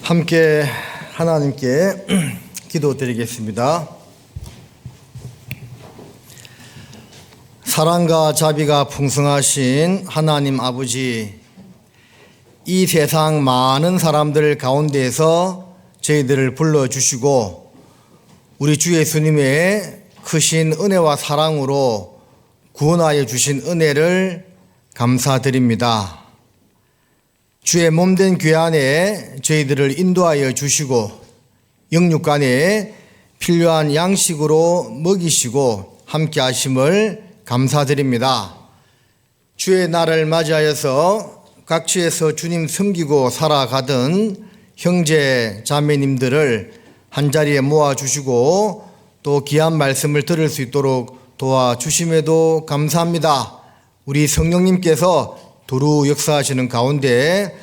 함께 하나님께 기도드리겠습니다. 사랑과 자비가 풍성하신 하나님 아버지, 이 세상 많은 사람들 가운데에서 저희들을 불러주시고 우리 주 예수님의 크신 은혜와 사랑으로 구원하여 주신 은혜를 감사드립니다. 주의 몸된 교회 안에 저희들을 인도하여 주시고 영육간에 필요한 양식으로 먹이시고 함께 하심을 감사드립니다. 주의 날을 맞이하여서 각지에서 주님 섬기고 살아가던 형제 자매님들을 한자리에 모아주시고 또 귀한 말씀을 들을 수 있도록 도와주심에도 감사합니다. 우리 성령님께서 두루 역사하시는 가운데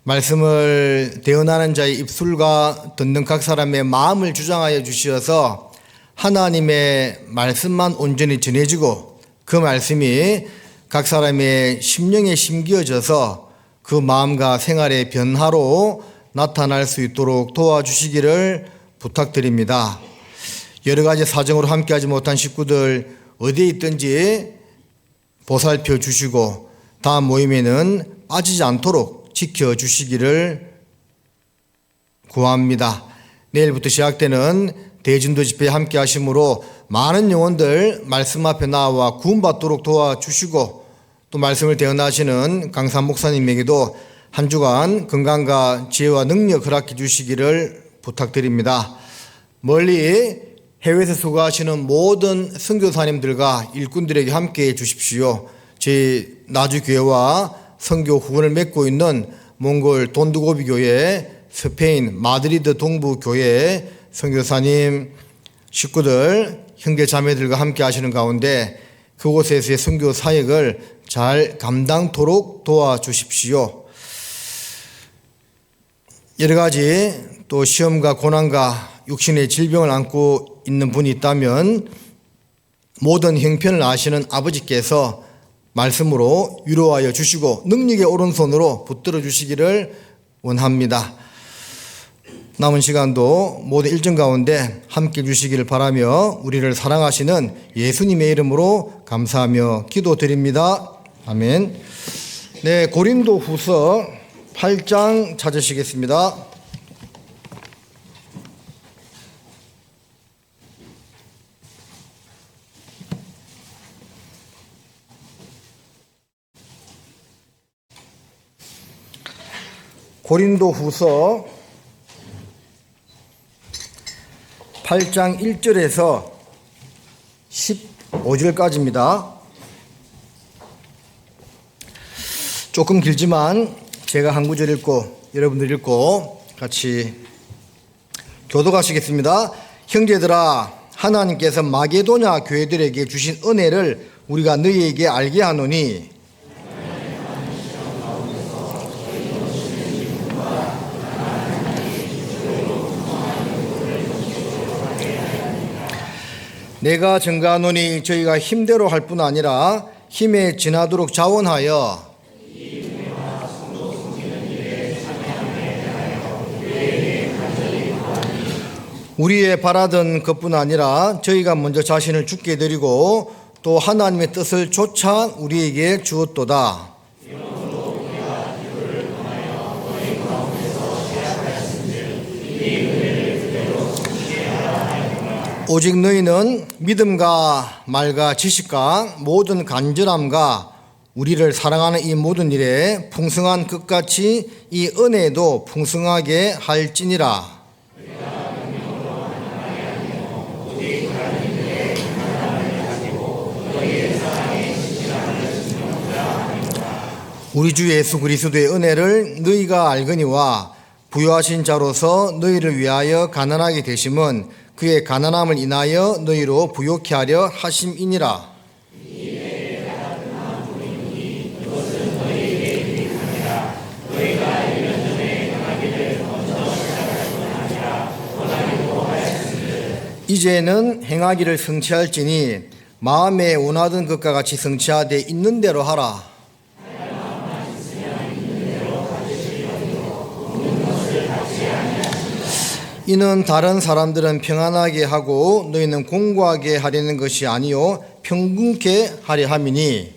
말씀을 대언하는 자의 입술과 듣는 각 사람의 마음을 주장하여 주시어서 하나님의 말씀만 온전히 전해지고 그 말씀이 각 사람의 심령에 심기어져서 그 마음과 생활의 변화로 나타날 수 있도록 도와주시기를 부탁드립니다. 여러 가지 사정으로 함께하지 못한 식구들 어디에 있든지 보살펴 주시고 다음 모임에는 빠지지 않도록 지켜주시기를 구합니다. 내일부터 시작되는 대진도 집회에 함께 하심으로 많은 영혼들 말씀 앞에 나와 구원받도록 도와주시고 또 말씀을 대언하시는 강산 목사님에게도 한 주간 건강과 지혜와 능력 허락해 주시기를 부탁드립니다. 멀리 해외에서 수고하시는 모든 선교사님들과 일꾼들에게 함께해 주십시오. 저희 나주교회와 선교 후원을 맺고 있는 몽골 돈두고비 교회, 스페인 마드리드 동부 교회 선교사님 식구들 형제 자매들과 함께 하시는 가운데 그곳에서의 선교 사역을 잘 감당토록 도와주십시오. 여러 가지 또 시험과 고난과 육신의 질병을 안고 있는 분이 있다면 모든 형편을 아시는 아버지께서 말씀으로 위로하여 주시고 능력의 오른손으로 붙들어 주시기를 원합니다. 남은 시간도 모든 일정 가운데 함께 주시기를 바라며 우리를 사랑하시는 예수님의 이름으로 감사하며 기도드립니다. 아멘. 네, 고린도 후서 8장 찾으시겠습니다. 고린도 후서 8장 1절에서 15절까지입니다. 조금 길지만 제가 한 구절 읽고 여러분들 읽고 같이 교독하시겠습니다. 형제들아, 하나님께서 마게도냐 교회들에게 주신 은혜를 우리가 너희에게 알게 하노니 내가 증가하노니 저희가 힘대로 할 뿐 아니라 힘에 지나도록 자원하여 우리의 바라던 것뿐 아니라 저희가 먼저 자신을 주께 드리고 또 하나님의 뜻을 좇아 우리에게 주었도다. 오직 너희는 믿음과 말과 지식과 모든 간절함과 우리를 사랑하는 이 모든 일에 풍성한 것 같이 이 은혜도 풍성하게 할지니라. 우리 주 예수 그리스도의 은혜를 너희가 알거니와 부요하신 자로서 너희를 위하여 가난하게 되심은 그의 가난함을 인하여 너희로 부요케 하려 하심이니라. 이제는 행하기를 성취할지니 마음에 원하던 것과 같이 성취하되 있는 대로 하라. 이는 다른 사람들은 평안하게 하고 너희는 공고하게 하려는 것이 아니요 평균케 하려 함이니.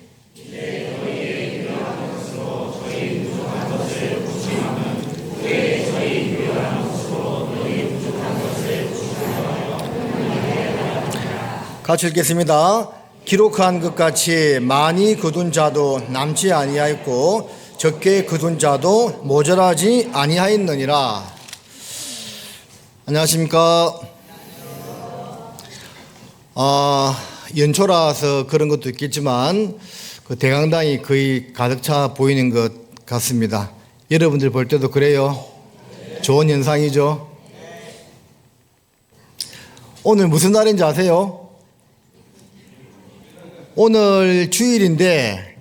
같이 읽겠습니다. 기록한 것 같이 많이 거둔 자도 남지 아니하였고 적게 거둔 자도 모자라지 아니하였느니라. 안녕하십니까. 연초라서 그런 것도 있겠지만 그 대강당이 거의 가득 차 보이는 것 같습니다. 여러분들 볼 때도 그래요? 좋은 현상이죠. 오늘 무슨 날인지 아세요? 오늘 주일인데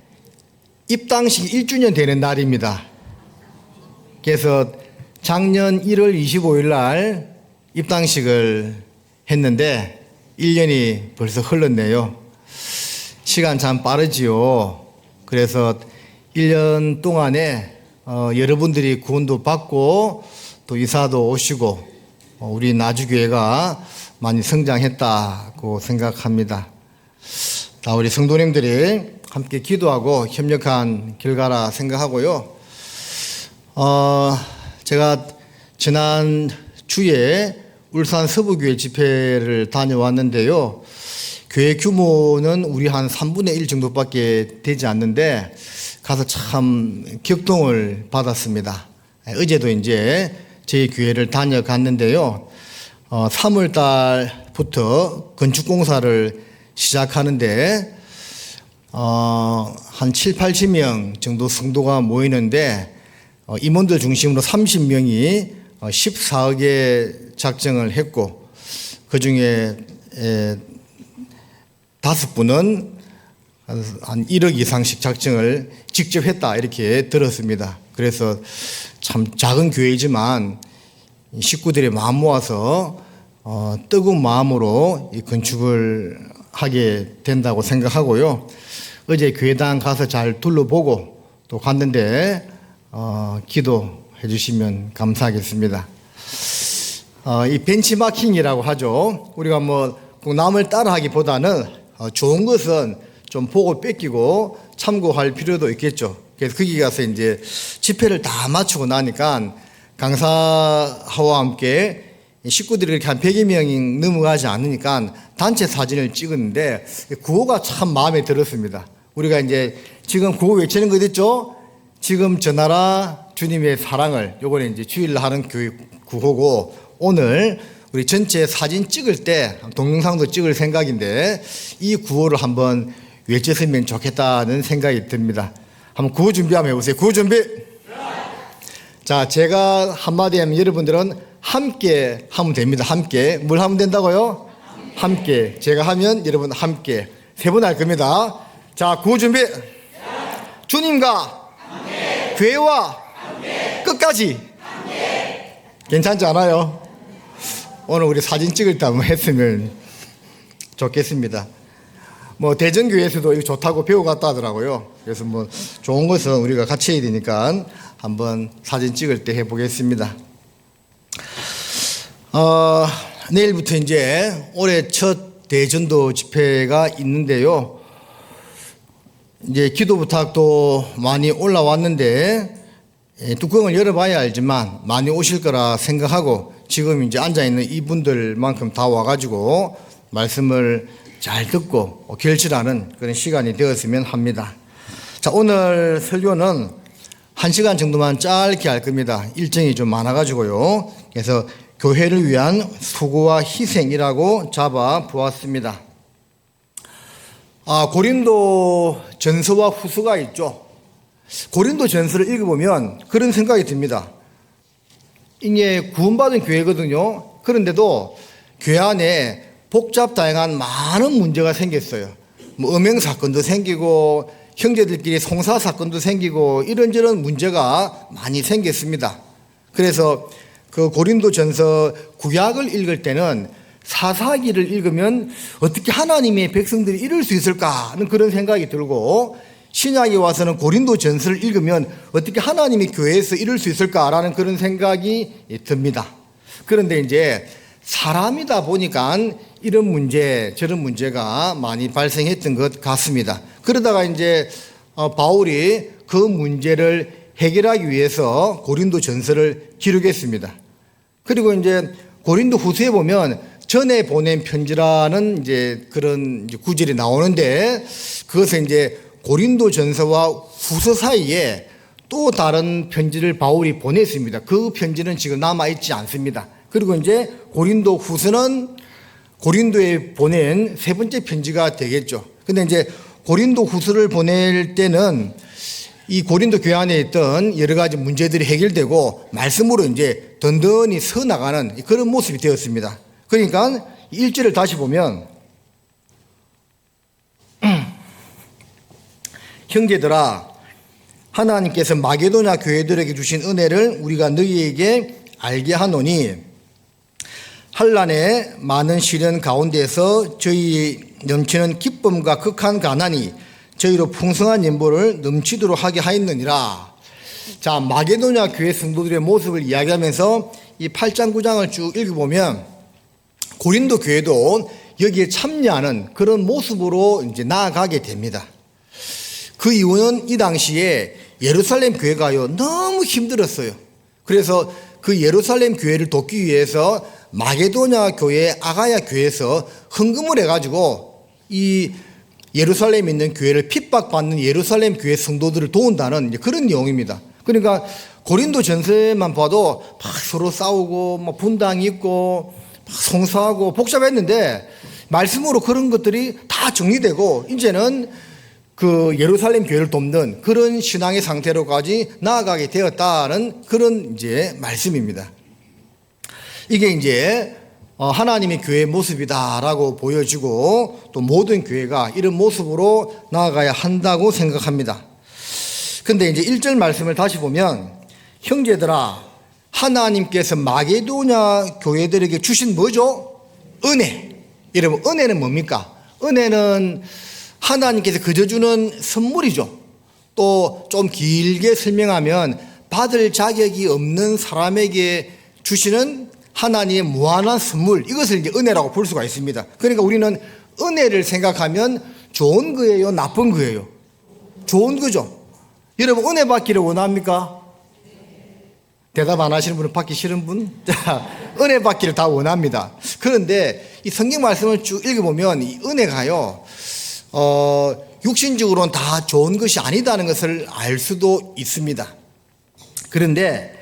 입당식 1주년 되는 날입니다. 그래서 작년 1월 25일 날 입당식을 했는데 1년이 벌써 흘렀네요. 시간 참 빠르지요. 그래서 1년 동안에 여러분들이 구원도 받고 또 이사도 오시고 우리 나주교회가 많이 성장했다고 생각합니다. 다 우리 성도님들이 함께 기도하고 협력한 결과라 생각하고요. 제가 지난 주에 울산 서부교회 집회를 다녀왔는데요. 교회 규모는 우리 한 3분의 1 정도밖에 되지 않는데 가서 참 격동을 받았습니다. 어제도 이제 저희 교회를 다녀갔는데요. 3월 달부터 건축공사를 시작하는데 한 7, 80명 정도 성도가 모이는데 임원들 중심으로 30명이 14억의 작정을 했고 그중에 5분은 한 1억 이상씩 작정을 직접 했다 이렇게 들었습니다. 그래서 참 작은 교회이지만 식구들이 마음 모아서 뜨거운 마음으로 이 건축을 하게 된다고 생각하고요. 어제 교회당 가서 잘 둘러보고 또 갔는데 기도해 주시면 감사하겠습니다. 이 벤치마킹이라고 하죠. 우리가 뭐 꼭 남을 따라하기보다는 좋은 것은 좀 보고 뺏기고 참고할 필요도 있겠죠. 그래서 거기 가서 이제 집회를 다 마치고 나니까 강사와 함께 식구들이 이렇게 한 100여 명이 넘어가지 않으니까 단체 사진을 찍었는데 구호가 참 마음에 들었습니다. 우리가 이제 지금 구호 외치는 거 있죠? 지금 전하라 주님의 사랑을, 요거는 이제 주일날 하는 교회 구호고, 오늘 우리 전체 사진 찍을 때 동영상도 찍을 생각인데 이 구호를 한번 외쳤으면 좋겠다는 생각이 듭니다. 한번 구호 준비 한번 해보세요. 구호 준비. 자, 제가 한마디 하면 여러분들은 함께 하면 됩니다. 함께. 뭘 하면 된다고요? 함께. 제가 하면 여러분 함께. 3번 할 겁니다. 자, 구호 준비. 주님과 함께. 교회와 함께. 끝까지 함께. 괜찮지 않아요? 오늘 우리 사진 찍을 때 한번 했으면 좋겠습니다. 뭐 대전교회에서도 이거 좋다고 배워갔다 하더라고요. 그래서 뭐 좋은 것은 우리가 같이 해야 되니까 한번 사진 찍을 때 해보겠습니다. 내일부터 이제 올해 첫 대전도 집회가 있는데요. 이제 기도 부탁도 많이 올라왔는데 뚜껑을 열어봐야 알지만 많이 오실 거라 생각하고 지금 이제 앉아있는 이분들만큼 다 와가지고 말씀을 잘 듣고 결실하는 그런 시간이 되었으면 합니다. 자, 오늘 설교는 1시간 정도만 짧게 할 겁니다. 일정이 좀 많아가지고요. 그래서 교회를 위한 수고와 희생이라고 잡아 보았습니다. 고린도 전서와 후서가 있죠. 고린도 전서를 읽어보면 그런 생각이 듭니다. 이게 구원받은 교회거든요. 그런데도 교회 안에 복잡 다양한 많은 문제가 생겼어요. 뭐 음행 사건도 생기고 형제들끼리 송사 사건도 생기고 이런저런 문제가 많이 생겼습니다. 그래서 그 고린도 전서 구약을 읽을 때는 사사기를 읽으면 어떻게 하나님의 백성들이 이럴 수 있을까 하는 그런 생각이 들고, 신약에 와서는 고린도 전서를 읽으면 어떻게 하나님이 교회에서 이럴 수 있을까라는 그런 생각이 듭니다. 그런데 이제 사람이다 보니까 이런 문제, 저런 문제가 많이 발생했던 것 같습니다. 그러다가 이제 바울이 그 문제를 해결하기 위해서 고린도 전서를 기록했습니다. 그리고 이제 고린도 후서에 보면 전에 보낸 편지라는 이제 그런 구절이 나오는데, 그것은 이제 고린도 전서와 후서 사이에 또 다른 편지를 바울이 보냈습니다. 그 편지는 지금 남아있지 않습니다. 그리고 이제 고린도 후서는 고린도에 보낸 세 번째 편지가 되겠죠. 근데 이제 고린도 후서를 보낼 때는 이 고린도 교회 안에 있던 여러 가지 문제들이 해결되고 말씀으로 이제 든든히 서 나가는 그런 모습이 되었습니다. 그러니까 1절을 다시 보면 형제들아, 하나님께서 마게도냐 교회들에게 주신 은혜를 우리가 너희에게 알게 하노니 환난의 많은 시련 가운데서 저희 넘치는 기쁨과 극한 가난이 저희로 풍성한 연보를 넘치도록 하게 하였느니라. 자, 마게도냐 교회 성도들의 모습을 이야기하면서 이 8장 9장을 쭉 읽어보면 고린도 교회도 여기에 참여하는 그런 모습으로 이제 나아가게 됩니다. 그 이유는 이 당시에 예루살렘 교회가요 너무 힘들었어요. 그래서 그 예루살렘 교회를 돕기 위해서 마게도냐 교회, 아가야 교회에서 헌금을 해가지고 이 예루살렘에 있는 교회를 핍박받는 예루살렘 교회 성도들을 도운다는 그런 내용입니다. 그러니까 고린도 전서에만 봐도 막 서로 싸우고 막 분당이 있고 막 송사하고 복잡했는데 말씀으로 그런 것들이 다 정리되고 이제는 그 예루살렘 교회를 돕는 그런 신앙의 상태로까지 나아가게 되었다는 그런 이제 말씀입니다. 이게 이제 하나님의 교회의 모습이다라고 보여지고 또 모든 교회가 이런 모습으로 나아가야 한다고 생각합니다. 근데 이제 1절 말씀을 다시 보면 형제들아, 하나님께서 마게도냐 교회들에게 주신 뭐죠? 은혜. 여러분, 은혜는 뭡니까? 은혜는 하나님께서 그저 주는 선물이죠. 또 좀 길게 설명하면 받을 자격이 없는 사람에게 주시는 하나님의 무한한 선물, 이것을 이제 은혜라고 볼 수가 있습니다. 그러니까 우리는 은혜를 생각하면 좋은 거예요, 나쁜 거예요? 좋은 거죠. 여러분, 은혜 받기를 원합니까? 대답 안 하시는 분은 받기 싫은 분? 자, 은혜 받기를 다 원합니다. 그런데 이 성경 말씀을 쭉 읽어보면 이 은혜가요, 육신적으로는 다 좋은 것이 아니다는 것을 알 수도 있습니다. 그런데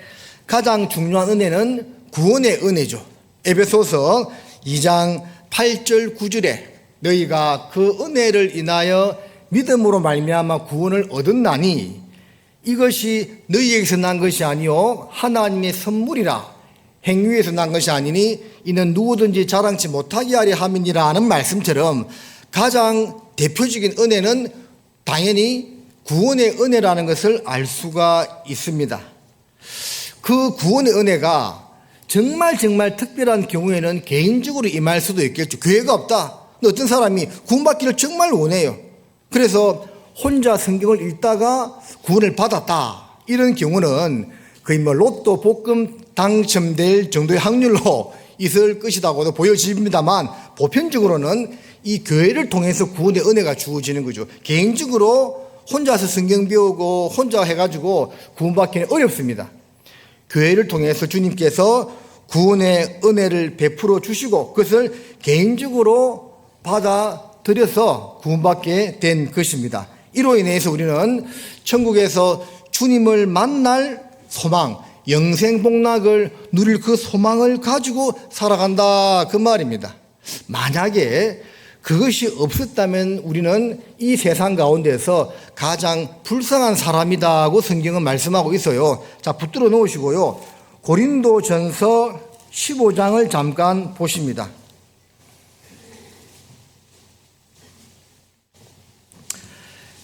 가장 중요한 은혜는 구원의 은혜죠. 에베소서 2장 8절 9절에 너희가 그 은혜를 인하여 믿음으로 말미암아 구원을 얻었나니 이것이 너희에게서 난 것이 아니요 하나님의 선물이라. 행위에서 난 것이 아니니 이는 누구든지 자랑치 못하게 하려 함이니라 는 말씀처럼 가장 대표적인 은혜는 당연히 구원의 은혜라는 것을 알 수가 있습니다. 그 구원의 은혜가 정말 특별한 경우에는 개인적으로 임할 수도 있겠죠. 교회가 없다. 어떤 사람이 구원받기를 정말 원해요. 그래서 혼자 성경을 읽다가 구원을 받았다. 이런 경우는 거의 로또 복금 당첨될 정도의 확률로 있을 것이라고도 보여집니다만 보편적으로는 이 교회를 통해서 구원의 은혜가 주어지는 거죠. 개인적으로 혼자서 성경 배우고 혼자 해가지고 구원받기는 어렵습니다. 교회를 통해서 주님께서 구원의 은혜를 베풀어 주시고 그것을 개인적으로 받아들여서 구원받게 된 것입니다. 이로 인해서 우리는 천국에서 주님을 만날 소망, 영생복락을 누릴 그 소망을 가지고 살아간다 그 말입니다. 만약에 그것이 없었다면 우리는 이 세상 가운데서 가장 불쌍한 사람이다고 성경은 말씀하고 있어요. 자, 붙들어 놓으시고요. 고린도전서 15장을 잠깐 보십니다.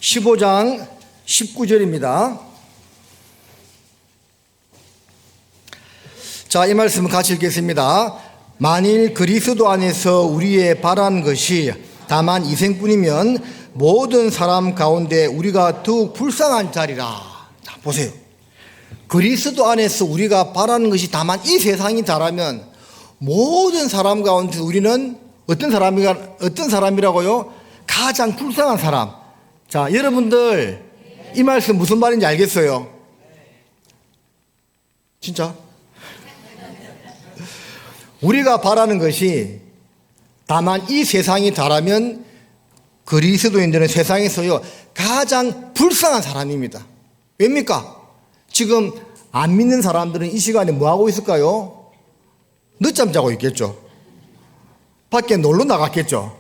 15장 19절입니다. 자, 이 말씀을 같이 읽겠습니다. 만일 그리스도 안에서 우리의 바란 것이 다만 이생뿐이면 모든 사람 가운데 우리가 더욱 불쌍한 자리라. 자, 보세요. 그리스도 안에서 우리가 바라는 것이 다만 이 세상이 다라면 모든 사람 가운데 우리는 어떤 사람이라고요? 가장 불쌍한 사람. 자, 여러분들 이 말씀 무슨 말인지 알겠어요? 진짜? 우리가 바라는 것이 다만 이 세상이 다라면 그리스도인들은 세상에서요 가장 불쌍한 사람입니다. 왜입니까? 지금 안 믿는 사람들은 이 시간에 뭐 하고 있을까요? 늦잠 자고 있겠죠. 밖에 놀러 나갔겠죠.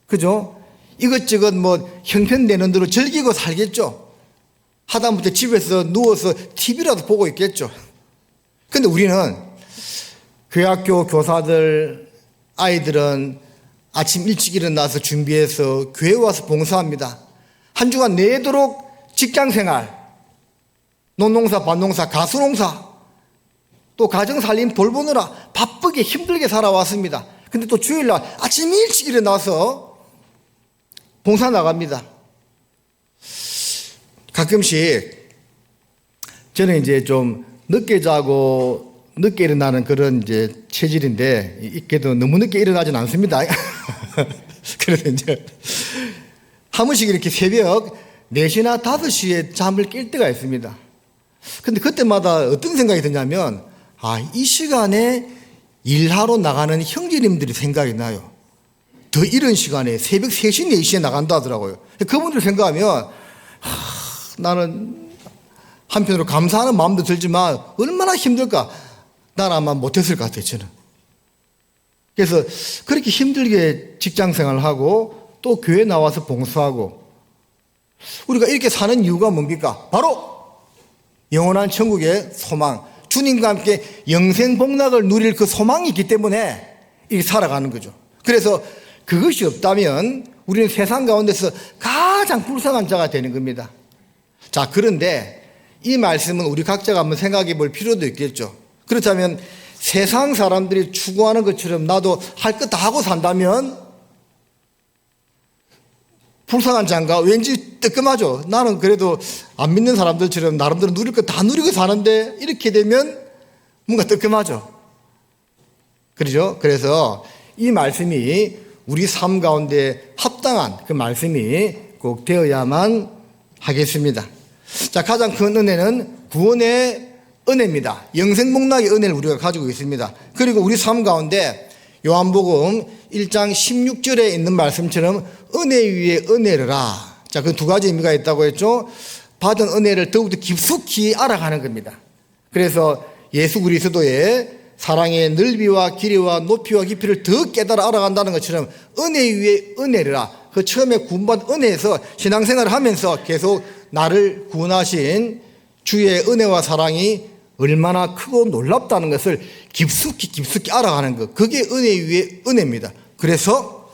그죠? 이것저것 뭐 형편되는 대로 즐기고 살겠죠. 하다못해 집에서 누워서 TV라도 보고 있겠죠. 근데 우리는 교회학교 교사들, 아이들은 아침 일찍 일어나서 준비해서 교회 와서 봉사합니다. 한 주간 내도록 직장생활, 논농사, 밭농사, 가수농사, 또 가정살림 돌보느라 바쁘게 힘들게 살아왔습니다. 근데 또 주일날 아침 일찍 일어나서 봉사 나갑니다. 가끔씩 저는 이제 좀 늦게 자고 늦게 일어나는 그런 이제 체질인데, 그래도 너무 늦게 일어나진 않습니다. 그래서 이제 한 번씩 이렇게 새벽 4시나 5시에 잠을 깰 때가 있습니다. 근데 그때마다 어떤 생각이 드냐면, 이 시간에 일하러 나가는 형제님들이 생각이 나요. 더 이른 시간에 새벽 3시, 4시에 나간다 하더라고요. 그분들 생각하면, 나는 한편으로 감사하는 마음도 들지만 얼마나 힘들까. 난 아마 못했을 것 같아요, 저는. 그래서 그렇게 힘들게 직장 생활하고 또 교회 나와서 봉사하고 우리가 이렇게 사는 이유가 뭡니까? 바로 영원한 천국의 소망, 주님과 함께 영생 복락을 누릴 그 소망이 있기 때문에 이렇게 살아가는 거죠. 그래서 그것이 없다면 우리는 세상 가운데서 가장 불쌍한 자가 되는 겁니다. 자, 그런데 이 말씀은 우리 각자가 한번 생각해 볼 필요도 있겠죠. 그렇다면 세상 사람들이 추구하는 것처럼 나도 할 것 다 하고 산다면 불쌍한 자인가? 왠지 뜨끔하죠. 나는 그래도 안 믿는 사람들처럼 나름대로 누릴 것 다 누리고 사는데 이렇게 되면 뭔가 뜨끔하죠. 그렇죠? 그래서 이 말씀이 우리 삶 가운데 합당한 그 말씀이 꼭 되어야만 하겠습니다. 자, 가장 큰 은혜는 구원의 은혜입니다. 영생복락의 은혜를 우리가 가지고 있습니다. 그리고 우리 삶 가운데 요한복음 1장 16절에 있는 말씀처럼 은혜 위에 은혜라. 자, 그 두 가지 의미가 있다고 했죠. 받은 은혜를 더욱더 깊숙이 알아가는 겁니다. 그래서 예수 그리스도의 사랑의 넓이와 길이와 높이와 깊이를 더 깨달아 알아간다는 것처럼 은혜 위에 은혜라. 그 처음에 구원받은 은혜에서 신앙생활을 하면서 계속 나를 구원하신 주의 은혜와 사랑이 얼마나 크고 놀랍다는 것을 깊숙이 알아가는 것. 그게 은혜 위에 은혜입니다. 그래서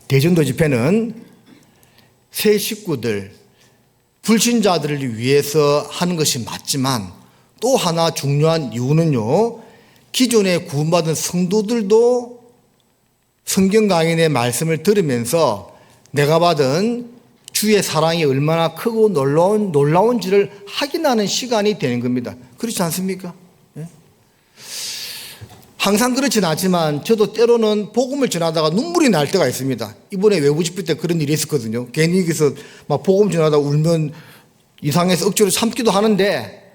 대전도 집회는 새 식구들, 불신자들을 위해서 하는 것이 맞지만 또 하나 중요한 이유는요, 기존에 구원받은 성도들도 성경 강인의 말씀을 들으면서 내가 받은 주의 사랑이 얼마나 크고 놀라운지를 확인하는 시간이 되는 겁니다. 그렇지 않습니까? 예? 항상 그렇진 않지만 저도 때로는 복음을 전하다가 눈물이 날 때가 있습니다. 이번에 외부 집회 때 그런 일이 있었거든요. 괜히 여기서 막 복음 전하다 울면 이상해서 억지로 참기도 하는데,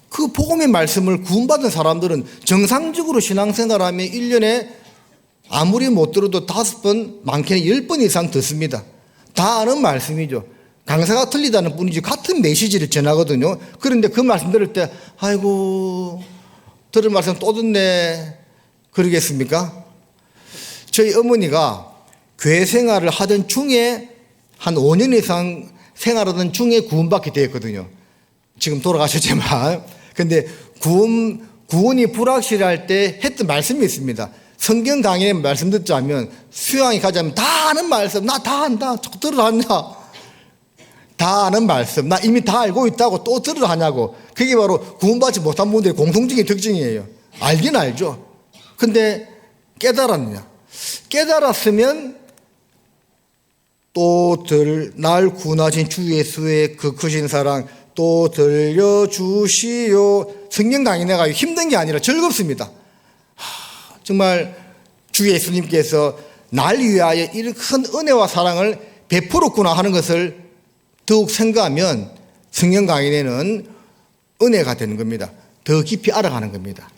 그 복음의 말씀을 구원받은 사람들은 정상적으로 신앙생활하면 1년에 아무리 못 들어도 5번, 많게는 10번 이상 듣습니다. 다 아는 말씀이죠. 강사가 틀리다는 뿐이지 같은 메시지를 전하거든요. 그런데 그 말씀 들을 때 아이고 들을 말씀 또 듣네 그러겠습니까? 저희 어머니가 교회 생활을 하던 중에 한 5년 이상 생활하던 중에 구원받게 되었거든요. 지금 돌아가셨지만. 근데 구원이 불확실할 때 했던 말씀이 있습니다. 성경 강의에 말씀 듣자면 수양이 가자면 다 아는 말씀, 나 다 안다, 들으러 하냐? 다 아는 말씀, 나 이미 다 알고 있다고 또 들으러 하냐고. 그게 바로 구원받지 못한 분들의 공통적인 특징이에요. 알긴 알죠. 근데 깨달았느냐? 깨달았으면 날 구원하신 주 예수의 그 크신 사랑 또 들려주시오. 성경 강의가 힘든 게 아니라 즐겁습니다. 정말 주 예수님께서 날 위하여 이런 큰 은혜와 사랑을 베풀었구나 하는 것을 더욱 생각하면 성경 강의는 은혜가 되는 겁니다. 더 깊이 알아가는 겁니다.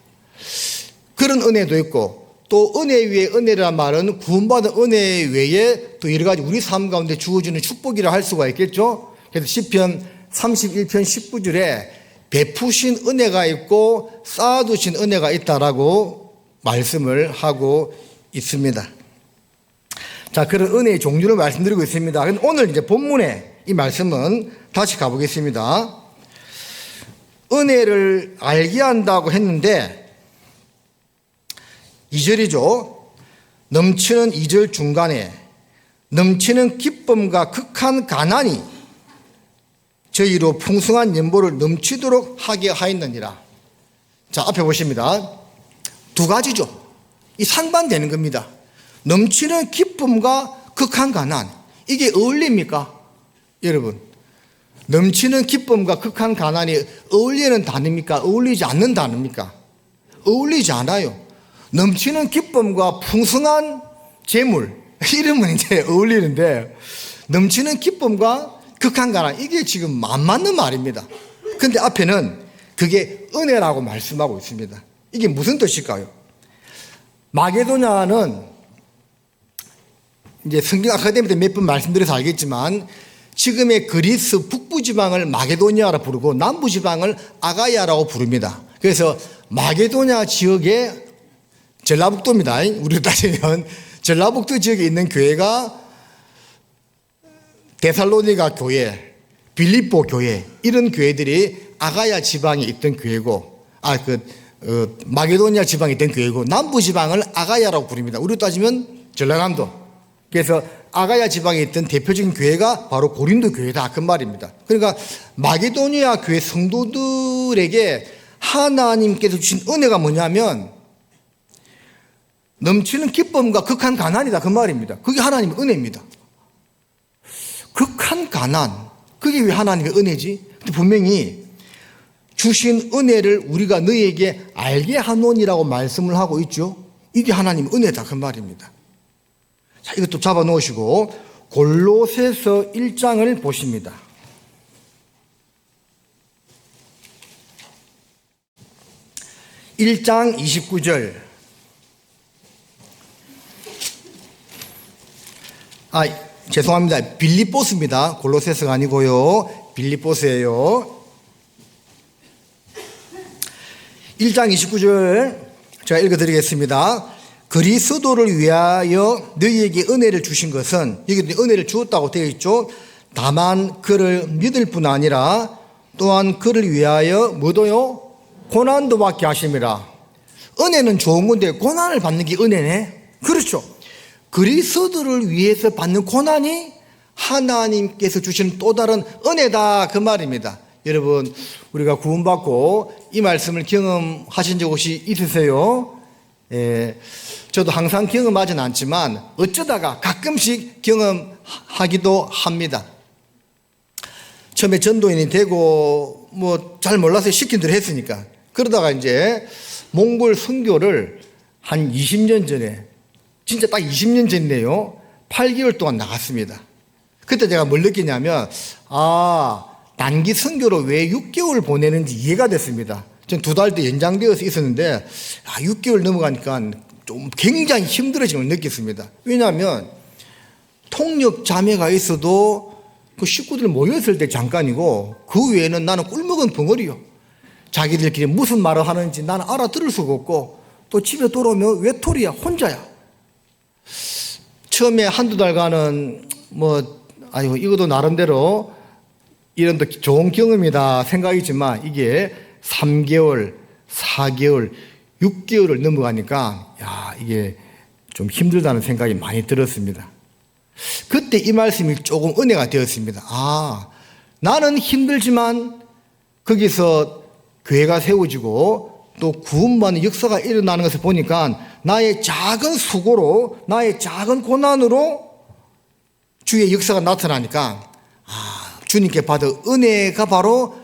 그런 은혜도 있고 또 은혜 위에 은혜란 말은 구원받은 은혜 외에 또 여러 가지 우리 삶 가운데 주어지는 축복이라 할 수가 있겠죠. 그래서 시편 31편 19절에 베푸신 은혜가 있고 쌓아두신 은혜가 있다라고 말씀을 하고 있습니다. 자, 그런 은혜의 종류를 말씀드리고 있습니다. 그런데 오늘 이제 본문에 이 말씀은 다시 가보겠습니다. 은혜를 알게 한다고 했는데 2절이죠. 넘치는 2절 중간에 넘치는 기쁨과 극한 가난이 저희로 풍성한 연보를 넘치도록 하게 하였느니라. 자, 앞에 보십니다. 두 가지죠. 이 상반되는 겁니다. 넘치는 기쁨과 극한 가난. 이게 어울립니까? 여러분, 넘치는 기쁨과 극한 가난이 어울리는 단어입니까? 어울리지 않는 단어입니까? 어울리지 않아요. 넘치는 기쁨과 풍성한 재물, 이름은 이제 어울리는데 넘치는 기쁨과 극한 가난, 이게 지금 안 맞는 말입니다. 근데 앞에는 그게 은혜라고 말씀하고 있습니다. 이게 무슨 뜻일까요? 마게도냐는 이제 성경 아카데미 때 몇 번 말씀드려서 알겠지만 지금의 그리스 북부 지방을 마게도니아라 부르고 남부 지방을 아가야라고 부릅니다. 그래서 마게도냐 지역의 전라북도입니다. 우리로 따지면 전라북도 지역에 있는 교회가 데살로니가 교회, 빌립보 교회, 이런 교회들이 아가야 지방에 있던 교회고, 마게도니아 지방에 있던 교회고, 남부 지방을 아가야라고 부릅니다. 우리로 따지면 전라남도. 그래서 아가야 지방에 있던 대표적인 교회가 바로 고린도 교회다, 그 말입니다. 그러니까 마게도니아 교회 성도들에게 하나님께서 주신 은혜가 뭐냐면 넘치는 기쁨과 극한 가난이다, 그 말입니다. 그게 하나님의 은혜입니다. 극한 가난, 그게 왜 하나님의 은혜지? 근데 분명히 주신 은혜를 우리가 너희에게 알게 하노니라고 말씀을 하고 있죠. 이게 하나님의 은혜다, 그 말입니다. 자, 이것도 잡아 놓으시고 골로새서 1장을 보십니다. 1장 29절. 죄송합니다. 빌립보스입니다. 골로새서가 아니고요. 빌립보스예요. 1장 29절 제가 읽어드리겠습니다. 그리스도를 위하여 너희에게 은혜를 주신 것은, 여기 은혜를 주었다고 되어 있죠. 다만 그를 믿을 뿐 아니라 또한 그를 위하여 뭐도요? 고난도 받게 하심이라. 은혜는 좋은 건데 고난을 받는 게 은혜네. 그렇죠. 그리스도를 위해서 받는 고난이 하나님께서 주신 또 다른 은혜다, 그 말입니다. 여러분, 우리가 구원받고 이 말씀을 경험하신 적 혹시 있으세요? 저도 항상 경험하진 않지만 어쩌다가 가끔씩 경험하기도 합니다. 처음에 전도인이 되고 뭐 잘 몰라서 시킨 대로 했으니까, 그러다가 이제 몽골 선교를 한 20년 전에, 진짜 딱 20년 전이네요. 8개월 동안 나갔습니다. 그때 제가 뭘 느끼냐면, 단기 선교로 왜 6개월 보내는지 이해가 됐습니다. 전 2달 때 연장되어서 있었는데 6개월 넘어가니까 좀 굉장히 힘들어짐을 느꼈습니다. 왜냐하면 통역 자매가 있어도 그 식구들 모였을 때 잠깐이고 그 외에는 나는 꿀먹은 벙어리요. 자기들끼리 무슨 말을 하는지 나는 알아들을 수가 없고, 또 집에 돌아오면 외톨이야, 혼자야. 처음에 한두 달간은 이것도 나름대로 이런 또 좋은 경험이다 생각이지만 이게 3개월, 4개월, 6개월을 넘어가니까 이게 좀 힘들다는 생각이 많이 들었습니다. 그때 이 말씀이 조금 은혜가 되었습니다. 나는 힘들지만 거기서 교회가 세워지고 또 구원받는 역사가 일어나는 것을 보니까 나의 작은 수고로, 나의 작은 고난으로 주의 역사가 나타나니까 주님께 받은 은혜가 바로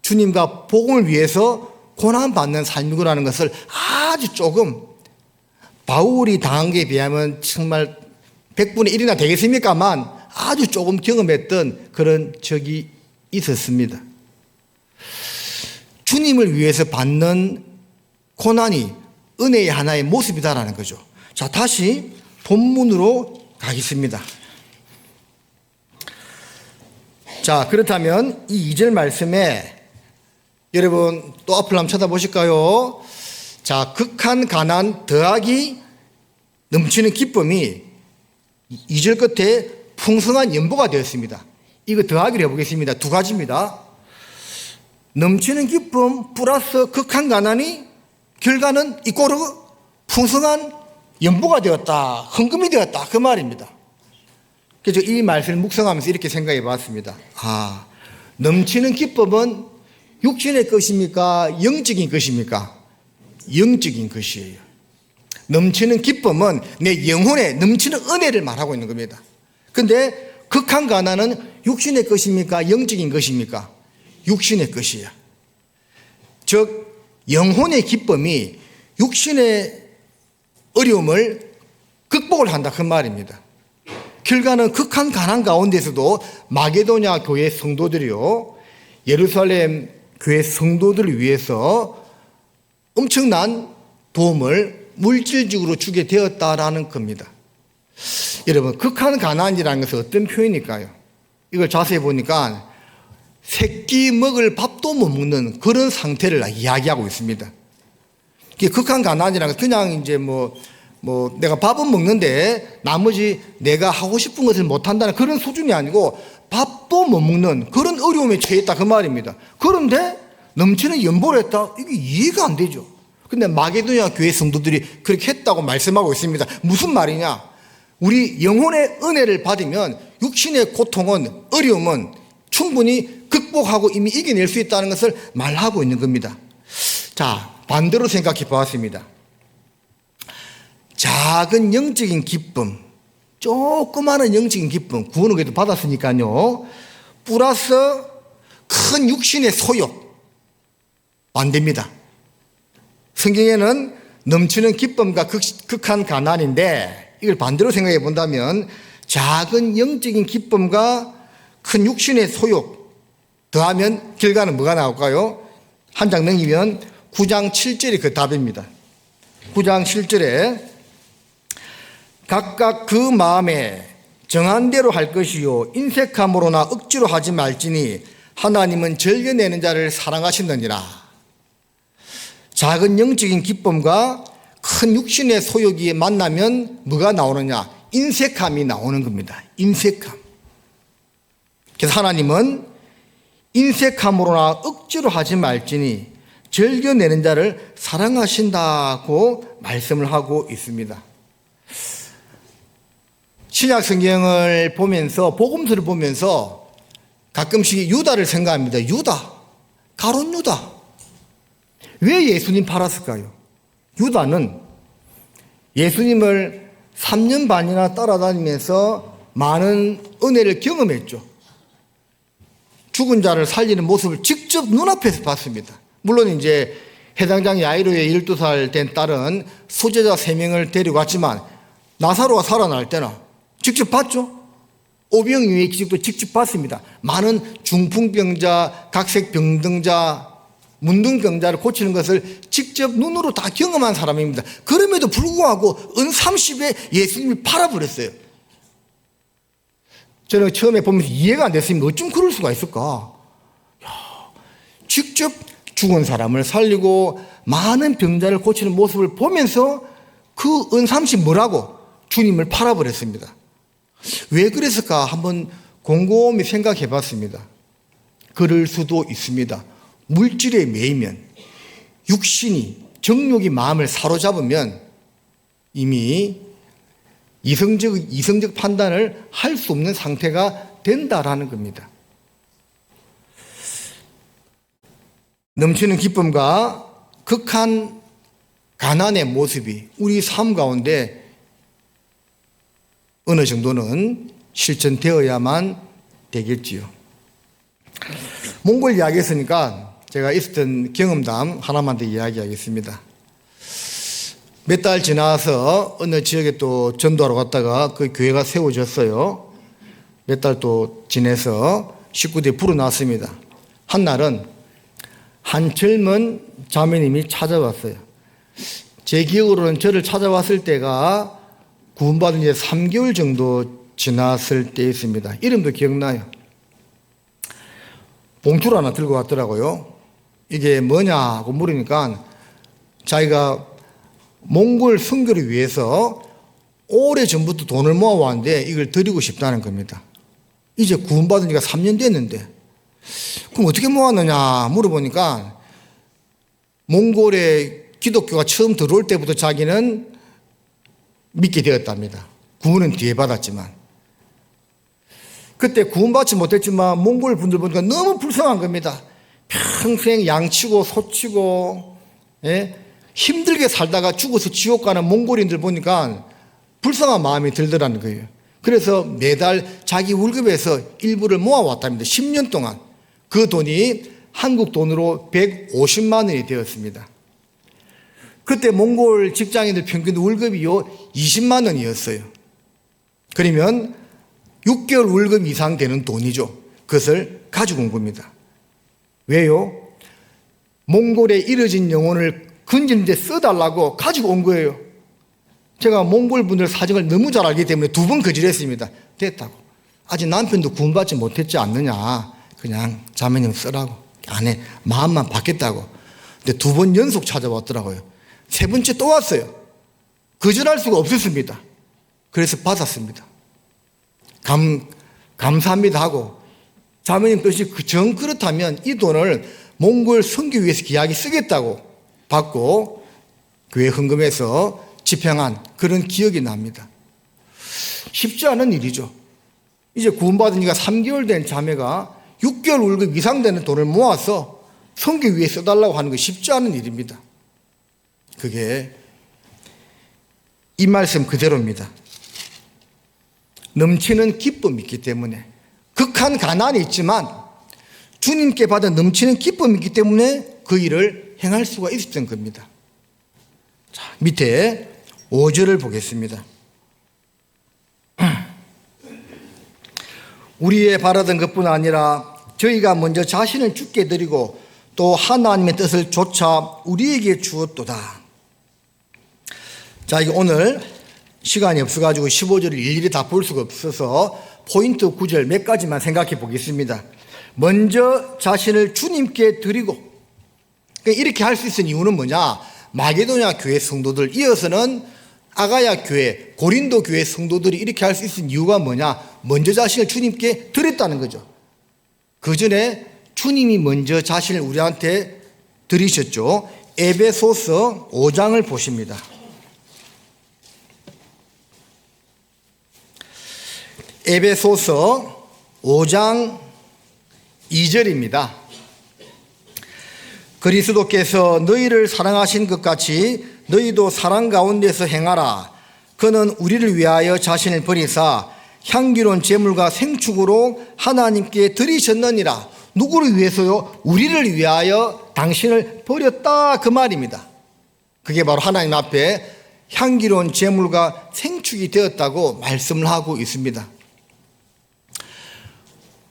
주님과 복음을 위해서 고난받는 삶이구나 하는 것을 아주 조금, 바울이 당한 게 비하면 정말 100분의 1이나 되겠습니까만 아주 조금 경험했던 그런 적이 있었습니다. 주님을 위해서 받는 고난이 은혜의 하나의 모습이다라는 거죠. 자, 다시 본문으로 가겠습니다. 자, 그렇다면 이 2절 말씀에 여러분 또 앞을 한번 쳐다보실까요? 자, 극한 가난 더하기 넘치는 기쁨이 2절 끝에 풍성한 연보가 되었습니다. 이거 더하기를 해보겠습니다. 두 가지입니다. 넘치는 기쁨 플러스 극한 가난이 결과는 이꼬르 풍성한 연보가 되었다, 헌금이 되었다, 그 말입니다. 그래서 이 말씀을 묵상하면서 이렇게 생각해 봤습니다. 넘치는 기쁨은 육신의 것입니까? 영적인 것입니까? 영적인 것이에요. 넘치는 기쁨은 내 영혼에 넘치는 은혜를 말하고 있는 겁니다. 그런데 극한 가난은 육신의 것입니까? 영적인 것입니까? 육신의 것이야. 즉 영혼의 기쁨이 육신의 어려움을 극복을 한다, 그 말입니다. 결과는 극한 가난 가운데서도 마게도냐 교회 성도들이요, 예루살렘 교회 성도들을 위해서 엄청난 도움을 물질적으로 주게 되었다라는 겁니다. 여러분, 극한 가난이라는 것은 어떤 표현일까요? 이걸 자세히 보니까 새끼 먹을 밥도 못 먹는 그런 상태를 이야기하고 있습니다. 극한 가난이라는 것은 그냥 이제 내가 밥은 먹는데 나머지 내가 하고 싶은 것을 못 한다는 그런 수준이 아니고 밥도 못 먹는 그런 어려움에 처했다, 그 말입니다. 그런데 넘치는 연보를 했다? 이게 이해가 안 되죠. 근데 마게도냐 교회 성도들이 그렇게 했다고 말씀하고 있습니다. 무슨 말이냐? 우리 영혼의 은혜를 받으면 육신의 고통은, 어려움은 충분히 극복하고 이미 이겨낼 수 있다는 것을 말하고 있는 겁니다. 자, 반대로 생각해 보았습니다. 작은 영적인 기쁨, 조그마한 영적인 기쁨, 구원을 그래도 받았으니까요, 플러스 큰 육신의 소욕, 반대입니다. 성경에는 넘치는 기쁨과 극한 가난인데, 이걸 반대로 생각해 본다면 작은 영적인 기쁨과 큰 육신의 소욕 더하면 결과는 뭐가 나올까요? 한 장 넘기면 9장 7절이 그 답입니다. 9장 7절에 각각 그 마음에 정한 대로 할 것이요 인색함으로나 억지로 하지 말지니 하나님은 즐겨내는 자를 사랑하시느니라. 작은 영적인 기쁨과 큰 육신의 소욕이 만나면 뭐가 나오느냐? 인색함이 나오는 겁니다. 인색함. 그래서 하나님은 인색함으로나 억지로 하지 말지니 즐겨내는 자를 사랑하신다고 말씀을 하고 있습니다. 신약 성경을 보면서, 복음서를 보면서 가끔씩 유다를 생각합니다. 유다, 가룟 유다. 왜 예수님 팔았을까요? 유다는 예수님을 3년 반이나 따라다니면서 많은 은혜를 경험했죠. 죽은 자를 살리는 모습을 직접 눈앞에서 봤습니다. 물론 이제 해당장 야이로의 12살 된 딸은 수제자 3명을 데리고 왔지만 나사로가 살아날 때는 직접 봤죠. 오병이어의 기적도 직접 봤습니다. 많은 중풍병자, 각색병등자, 문둥병자를 고치는 것을 직접 눈으로 다 경험한 사람입니다. 그럼에도 불구하고 은 30에 예수님을 팔아버렸어요. 저는 처음에 보면서 이해가 안 됐습니다. 어쩜 그럴 수가 있을까? 직접 죽은 사람을 살리고 많은 병자를 고치는 모습을 보면서 그 은 30 뭐라고? 주님을 팔아버렸습니다. 왜 그랬을까? 한번 곰곰이 생각해 봤습니다. 그럴 수도 있습니다. 물질에 매이면, 육신이, 정욕이 마음을 사로잡으면 이미 이성적 판단을 할 수 없는 상태가 된다라는 겁니다. 넘치는 기쁨과 극한 가난의 모습이 우리 삶 가운데 어느 정도는 실천되어야만 되겠지요. 몽골 이야기했으니까 제가 있었던 경험담 하나만 더 이야기하겠습니다. 몇 달 지나서 어느 지역에 또 전도하러 갔다가 그 교회가 세워졌어요. 몇 달 또 지내서 식구들이 불어났습니다. 한날은 한 젊은 자매님이 찾아왔어요. 제 기억으로는 저를 찾아왔을 때가 구원받은 지 3개월 정도 지났을 때였습니다. 이름도 기억나요. 봉투를 하나 들고 왔더라고요. 이게 뭐냐고 물으니까 자기가 몽골 선교를 위해서 오래전부터 돈을 모아왔는데 이걸 드리고 싶다는 겁니다. 이제 구원받은 지가 3년 됐는데 그럼 어떻게 모았느냐 물어보니까 몽골에 기독교가 처음 들어올 때부터 자기는 믿게 되었답니다. 구원은 뒤에 받았지만 그때 구원받지 못했지만 몽골 분들 보니까 너무 불쌍한 겁니다. 평생 양치고 소치고 힘들게 살다가 죽어서 지옥 가는 몽골인들 보니까 불쌍한 마음이 들더라는 거예요. 그래서 매달 자기 월급에서 일부를 모아왔답니다. 10년 동안. 그 돈이 한국 돈으로 150만 원이 되었습니다. 그때 몽골 직장인들 평균 월급이요 20만 원이었어요. 그러면 6개월 월급 이상 되는 돈이죠. 그것을 가지고 온 겁니다. 왜요? 몽골에 이뤄진 영혼을 건지는데 써달라고 가지고 온 거예요. 제가 몽골 분들 사정을 너무 잘 알기 때문에 2번 거절했습니다. 됐다고. 아직 남편도 구원받지 못했지 않느냐. 그냥 자매님 쓰라고. 안 해. 마음만 받겠다고. 근데 2번 연속 찾아왔더라고요. 3번째 또 왔어요. 거절할 수가 없었습니다. 그래서 받았습니다. 감사합니다 하고 자매님 뜻이 정 그렇다면 이 돈을 몽골 선교 위해서 귀하게 쓰겠다고 받고 교회 헌금해서 집행한 그런 기억이 납니다. 쉽지 않은 일이죠. 이제 구원받은 지가 3개월 된 자매가 6개월 월급 이상 되는 돈을 모아서 선교 위해 써달라고 하는 건 쉽지 않은 일입니다. 그게 이 말씀 그대로입니다. 넘치는 기쁨이 있기 때문에 극한 가난이 있지만 주님께 받은 넘치는 기쁨이 있기 때문에 그 일을 행할 수가 있었던 겁니다. 자, 밑에 5절을 보겠습니다. 우리의 바라던 것뿐 아니라 저희가 먼저 자신을 주께 드리고 또 하나님의 뜻을 조차 우리에게 주었도다. 자, 이게 오늘 시간이 없어가지고 15절을 일일이 다 볼 수가 없어서 포인트 9절 몇 가지만 생각해 보겠습니다. 먼저 자신을 주님께 드리고, 이렇게 할 수 있는 이유는 뭐냐? 마게도냐 교회 성도들, 이어서는 아가야 교회, 고린도 교회 성도들이 이렇게 할 수 있는 이유가 뭐냐? 먼저 자신을 주님께 드렸다는 거죠. 그 전에 주님이 먼저 자신을 우리한테 드리셨죠. 에베소서 5장을 보십니다. 에베소서 5장 2절입니다. 그리스도께서 너희를 사랑하신 것 같이 너희도 사랑 가운데서 행하라. 그는 우리를 위하여 자신을 버리사 향기로운 제물과 생축으로 하나님께 드리셨느니라. 누구를 위해서요? 우리를 위하여 당신을 버렸다, 그 말입니다. 그게 바로 하나님 앞에 향기로운 제물과 생축이 되었다고 말씀을 하고 있습니다.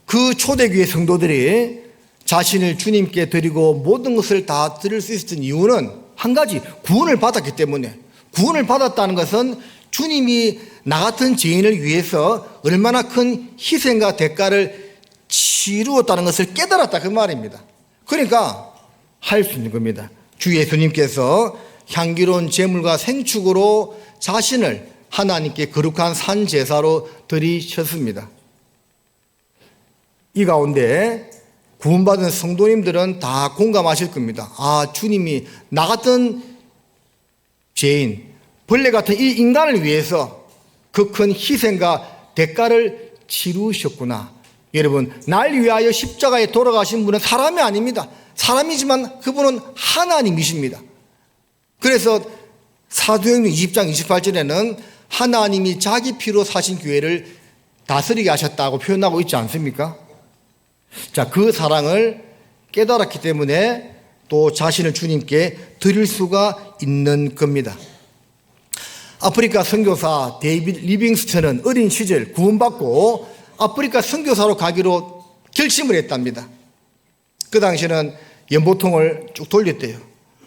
그 초대교회 성도들이 자신을 주님께 드리고 모든 것을 다 드릴 수 있었던 이유는 한 가지, 구원을 받았기 때문에. 구원을 받았다는 것은 주님이 나 같은 죄인을 위해서 얼마나 큰 희생과 대가를 치루었다는 것을 깨달았다, 그 말입니다. 그러니까 할 수 있는 겁니다. 주 예수님께서 향기로운 제물과 생축으로 자신을 하나님께 거룩한 산 제사로 드리셨습니다. 이 가운데 구원받은 성도님들은 다 공감하실 겁니다. 아, 주님이 나 같은 죄인, 벌레 같은 이 인간을 위해서 그 큰 희생과 대가를 치르셨구나. 여러분, 날 위하여 십자가에 돌아가신 분은 사람이 아닙니다. 사람이지만 그분은 하나님이십니다. 그래서 사도행전 20장 28절에는 하나님이 자기 피로 사신 교회를 다스리게 하셨다고 표현하고 있지 않습니까? 자, 그 사랑을 깨달았기 때문에 또 자신을 주님께 드릴 수가 있는 겁니다. 아프리카 선교사 데이빗 리빙스턴은 어린 시절 구원받고 아프리카 선교사로 가기로 결심을 했답니다. 그 당시에는 연보통을 쭉 돌렸대요.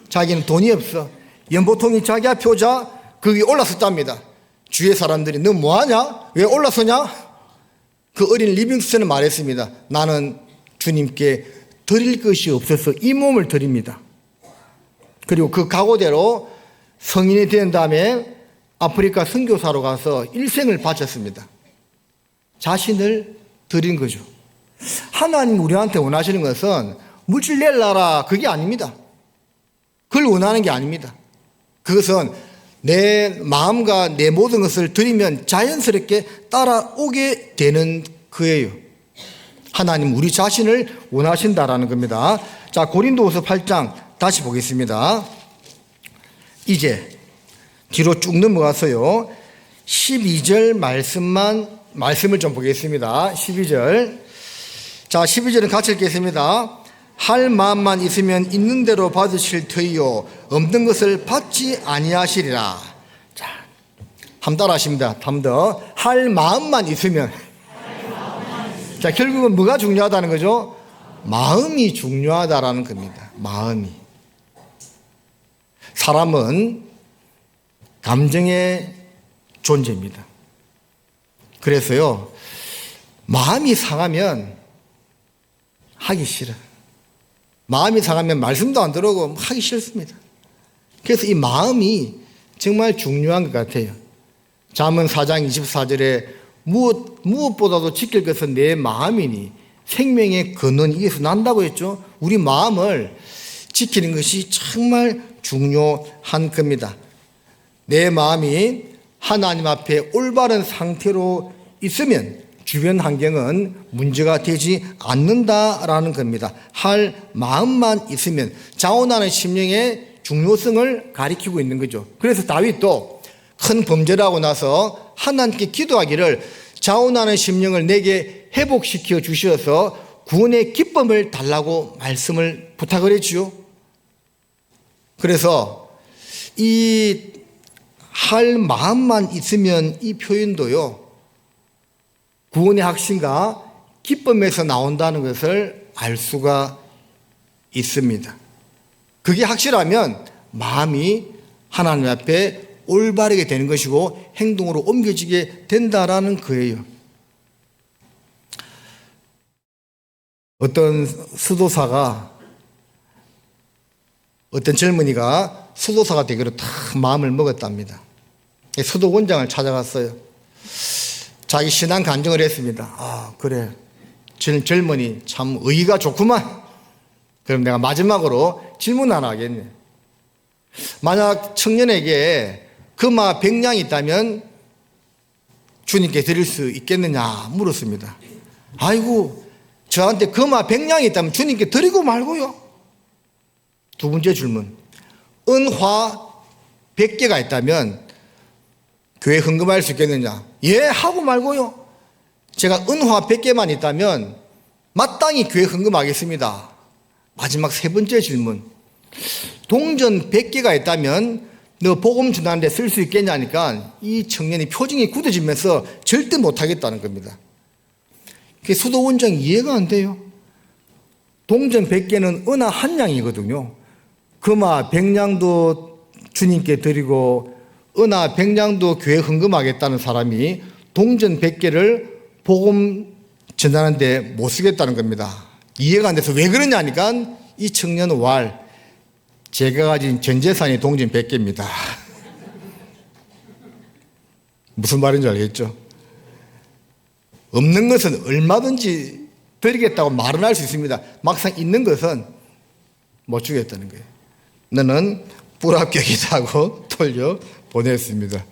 자기는 돈이 없어. 연보통이 자기 앞에 오자 그 위에 올라섰답니다. 주위의 사람들이 너 뭐하냐? 왜 올라서냐? 그 어린 리빙스턴은 말했습니다. 나는 주님께 드릴 것이 없어서 이 몸을 드립니다. 그리고 그 각오대로 성인이 된 다음에 아프리카 선교사로 가서 일생을 바쳤습니다. 자신을 드린 거죠. 하나님 우리한테 원하시는 것은 물질 내려라 그게 아닙니다. 그걸 원하는 게 아닙니다. 그것은 내 마음과 내 모든 것을 드리면 자연스럽게 따라오게 되는 거예요. 하나님 우리 자신을 원하신다라는 겁니다. 자, 고린도후서 8장 다시 보겠습니다. 이제 뒤로 쭉 넘어가서요 12절 말씀을 좀 보겠습니다. 12절. 자, 12절은 같이 읽겠습니다. 할 마음만 있으면 있는 대로 받으실 터이요 없는 것을 받지 아니하시리라. 자, 함 따라 하십니다. 함 더. 할 마음만 있으면. 자, 결국은 뭐가 중요하다는 거죠? 마음이 중요하다라는 겁니다. 마음이. 사람은 감정의 존재입니다. 그래서요, 마음이 상하면 하기 싫어. 마음이 상하면 말씀도 안 들어오고 하기 싫습니다. 그래서 이 마음이 정말 중요한 것 같아요. 잠언 4장 24절에 무엇보다도 지킬 것은 내 마음이니 생명의 근원이 이에서 난다고 했죠. 우리 마음을 지키는 것이 정말 중요한 겁니다. 내 마음이 하나님 앞에 올바른 상태로 있으면 주변 환경은 문제가 되지 않는다라는 겁니다. 할 마음만 있으면 자원하는 심령의 중요성을 가리키고 있는 거죠. 그래서 다윗도 큰 범죄를 하고 나서 하나님께 기도하기를 자원하는 심령을 내게 회복시켜 주셔서 구원의 기쁨을 달라고 말씀을 부탁을 했지요. 그래서 이 할 마음만 있으면 이 표현도요 구원의 확신과 기쁨에서 나온다는 것을 알 수가 있습니다. 그게 확실하면 마음이 하나님 앞에 올바르게 되는 것이고 행동으로 옮겨지게 된다라는 거예요. 어떤 젊은이가 수도사가 되기로 다 마음을 먹었답니다. 수도원장을 찾아갔어요. 자기 신앙 간증을 했습니다. 아, 그래. 젊은이 참 의의가 좋구만. 그럼 내가 마지막으로 질문 하나 하겠네. 만약 청년에게 금화 100냥이 있다면 주님께 드릴 수 있겠느냐 물었습니다. 아이고, 저한테 금화 100냥이 있다면 주님께 드리고 말고요. 두 번째 질문. 은화 100개가 있다면 교회 헌금할 수 있겠느냐? 예, 하고 말고요. 제가 은화 100개만 있다면 마땅히 교회 헌금하겠습니다. 마지막 세 번째 질문. 동전 100개가 있다면 너 복음 전하는데 쓸 수 있겠냐니까 이 청년이 표정이 굳어지면서 절대 못하겠다는 겁니다. 그게 수도원장이 이해가 안 돼요. 동전 100개는 은하 한 냥이거든요. 금화 100냥도 주님께 드리고 은하 100냥도 교회 헌금하겠다는 사람이 동전 100개를 복음 전하는데 못 쓰겠다는 겁니다. 이해가 안 돼서 왜 그러냐니까 이 청년은 제가 가진 전 재산이 동전 100개입니다. 무슨 말인지 알겠죠? 없는 것은 얼마든지 드리겠다고 말은 할 수 있습니다. 막상 있는 것은 못 주겠다는 거예요. 너는 불합격이다 하고 돌려보냈습니다.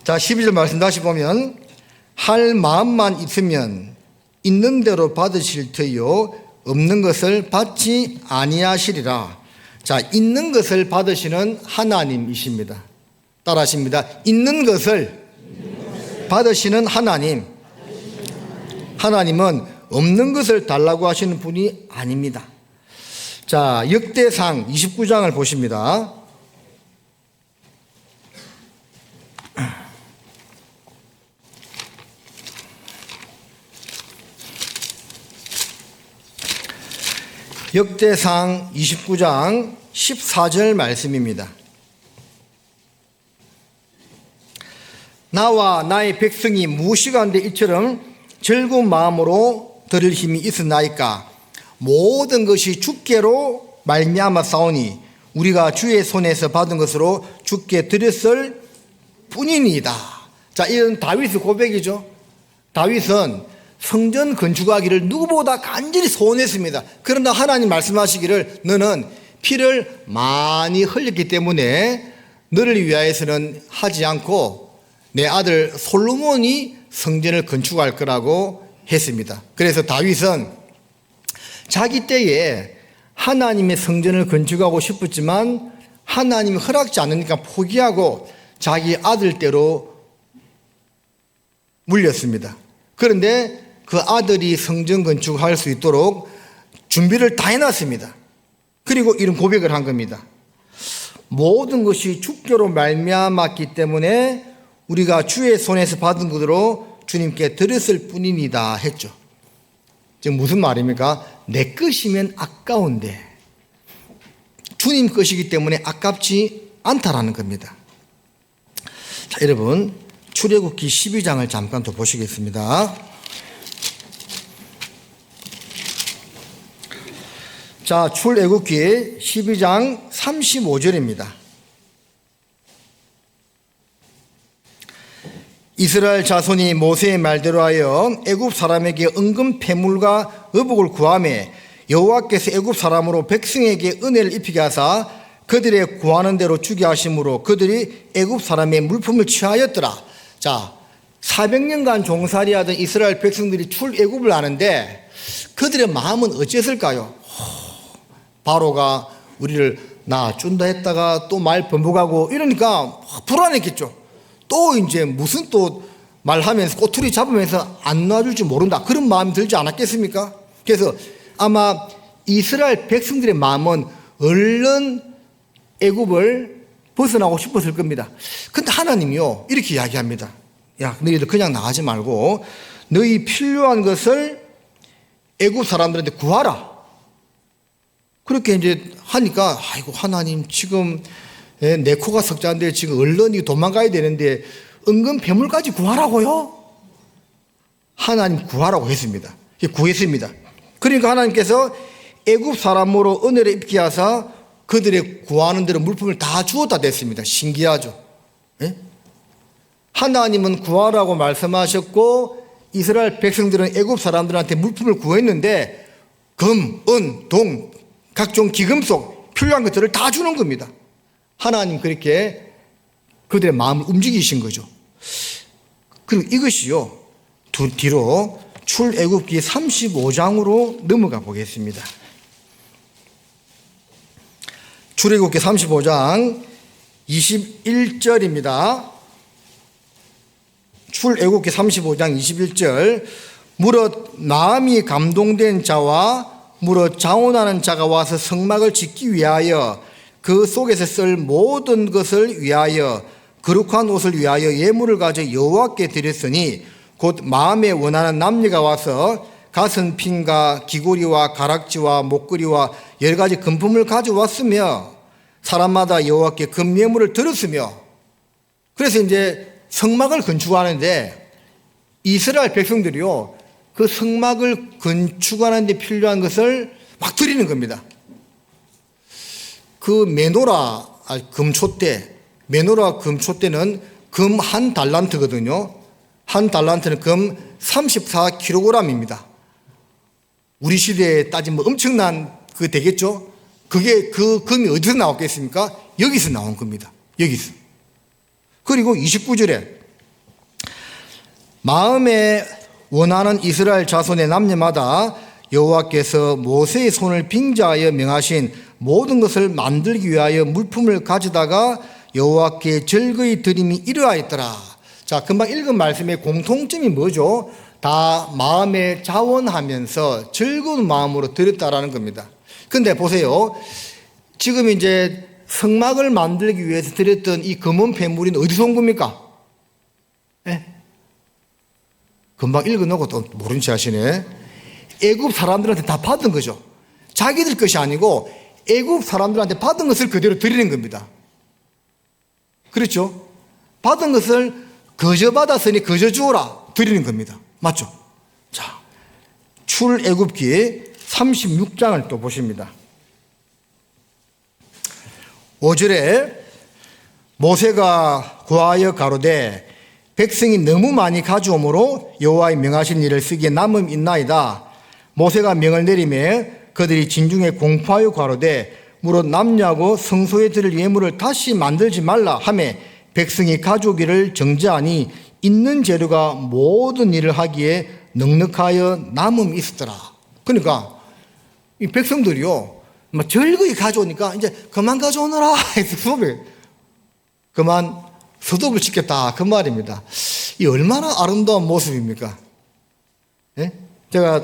자, 12절 말씀 다시 보면 할 마음만 있으면 있는 대로 받으실 터이요 없는 것을 받지 아니하시리라. 자, 있는 것을 받으시는 하나님이십니다. 따라하십니다. 있는 것을 받으시는 하나님. 하나님은 없는 것을 달라고 하시는 분이 아닙니다. 자, 역대상 29장을 보십니다. 역대상 29장 14절 말씀입니다. 나와 나의 백성이 무시간데 이처럼 즐거운 마음으로 들을 힘이 있었나이까. 모든 것이 주께로 말미암아 싸우니 우리가 주의 손에서 받은 것으로 주께 드렸을 뿐이니이다. 자, 이런 다윗의 고백이죠. 다윗은 성전 건축하기를 누구보다 간절히 소원했습니다. 그러나 하나님 말씀하시기를 너는 피를 많이 흘렸기 때문에 너를 위하여서는 하지 않고 내 아들 솔로몬이 성전을 건축할 거라고 했습니다. 그래서 다윗은 자기 때에 하나님의 성전을 건축하고 싶었지만 하나님이 허락지 않으니까 포기하고 자기 아들 때로 물렸습니다. 그런데 그 아들이 성전 건축할 수 있도록 준비를 다 해놨습니다. 그리고 이런 고백을 한 겁니다. 모든 것이 주께로 말미암았기 때문에 우리가 주의 손에서 받은 것으로 주님께 드렸을 뿐이니다 했죠. 지금 무슨 말입니까? 내 것이면 아까운데 주님 것이기 때문에 아깝지 않다라는 겁니다. 자, 여러분 출애굽기 12장을 잠깐 더 보시겠습니다. 자, 출애굽기 12장 35절입니다. 이스라엘 자손이 모세의 말대로 하여 애굽 사람에게 은금 패물과 의복을 구하매 여호와께서 애굽 사람으로 백성에게 은혜를 입히게 하사 그들의 구하는 대로 주게 하심으로 그들이 애굽 사람의 물품을 취하였더라. 자, 400년간 종살이하던 이스라엘 백성들이 출애굽을 하는데 그들의 마음은 어찌했을까요? 바로가 우리를 낳아준다 했다가 또 말 번복하고 이러니까 불안했겠죠. 또 이제 무슨 또 말하면서 꼬투리 잡으면서 안 놔줄지 모른다. 그런 마음이 들지 않았겠습니까? 그래서 아마 이스라엘 백성들의 마음은 얼른 애굽을 벗어나고 싶었을 겁니다. 근데 하나님이요 이렇게 이야기합니다. 야, 너희들 그냥 나가지 말고 너희 필요한 것을 애굽 사람들한테 구하라. 그렇게 이제 하니까 아이고 하나님 지금 내 코가 석자인데 지금 얼른 도망가야 되는데 은근 괴물까지 구하라고요? 하나님 구하라고 했습니다. 구했습니다. 그러니까 하나님께서 애굽 사람으로 은혜를 입게 하사 그들의 구하는 대로 물품을 다 주었다 됐습니다. 신기하죠? 예? 하나님은 구하라고 말씀하셨고 이스라엘 백성들은 애굽 사람들한테 물품을 구했는데 금, 은, 동 각종 기금속 필요한 것들을 다 주는 겁니다. 하나님 그렇게 그들의 마음을 움직이신 거죠. 그리고 이것이요 뒤로 출애굽기 35장으로 넘어가 보겠습니다. 출애굽기 35장 21절입니다. 출애굽기 35장 21절 무릇 마음이 감동된 자와 무릇 자원하는 자가 와서 성막을 짓기 위하여 그 속에서 쓸 모든 것을 위하여 거룩한 옷을 위하여 예물을 가져 여호와께 드렸으니 곧 마음에 원하는 남녀가 와서 가선핀과 귀고리와 가락지와 목걸이와 여러 가지 금품을 가져왔으며 사람마다 여호와께 금예물을 드렸으며 그래서 이제 성막을 건축하는데 이스라엘 백성들이요 그 성막을 건축하는 데 필요한 것을 막 드리는 겁니다. 그 메노라 금초대, 메노라 금초대는 금 한 달란트거든요. 한 달란트는 금 34kg입니다. 우리 시대에 따지면 엄청난 그 되겠죠? 그게 그 금이 어디서 나왔겠습니까? 여기서 나온 겁니다. 여기서. 그리고 29절에 마음에 원하는 이스라엘 자손의 남녀마다 여호와께서 모세의 손을 빙자하여 명하신 모든 것을 만들기 위하여 물품을 가져다가 여호와께 즐거이 드림이 이러하였더라. 자, 금방 읽은 말씀의 공통점이 뭐죠? 다 마음에 자원하면서 즐거운 마음으로 드렸다라는 겁니다. 근데 보세요. 지금 이제 성막을 만들기 위해서 드렸던 이 금은 폐물이 어디서 온 겁니까? 예? 금방 읽어놓고 또 모른 체 하시네. 애굽 사람들한테 다 받은 거죠. 자기들 것이 아니고 애굽 사람들한테 받은 것을 그대로 드리는 겁니다. 그렇죠? 받은 것을 거저 받았으니 거저 주어라 드리는 겁니다. 맞죠? 자, 출애굽기 36장을 또 보십니다. 5절에 모세가 고하여 가로되 백성이 너무 많이 가져오므로 여호와의 명하신 일을 쓰기에 남음이 있나이다. 모세가 명을 내리매 그들이 진중에 공포하여 가로되 무릇 남녀하고 성소에 드릴 예물을 다시 만들지 말라 하매 백성이 가져오기를 정죄하니 있는 재료가 모든 일을 하기에 넉넉하여 남음이 있었더라. 그러니까 이 백성들이요 막 즐거이 가져오니까 이제 그만 가져오너라 해서 수업에 그만 소독을 시켰다 그 말입니다. 이 얼마나 아름다운 모습입니까? 예? 제가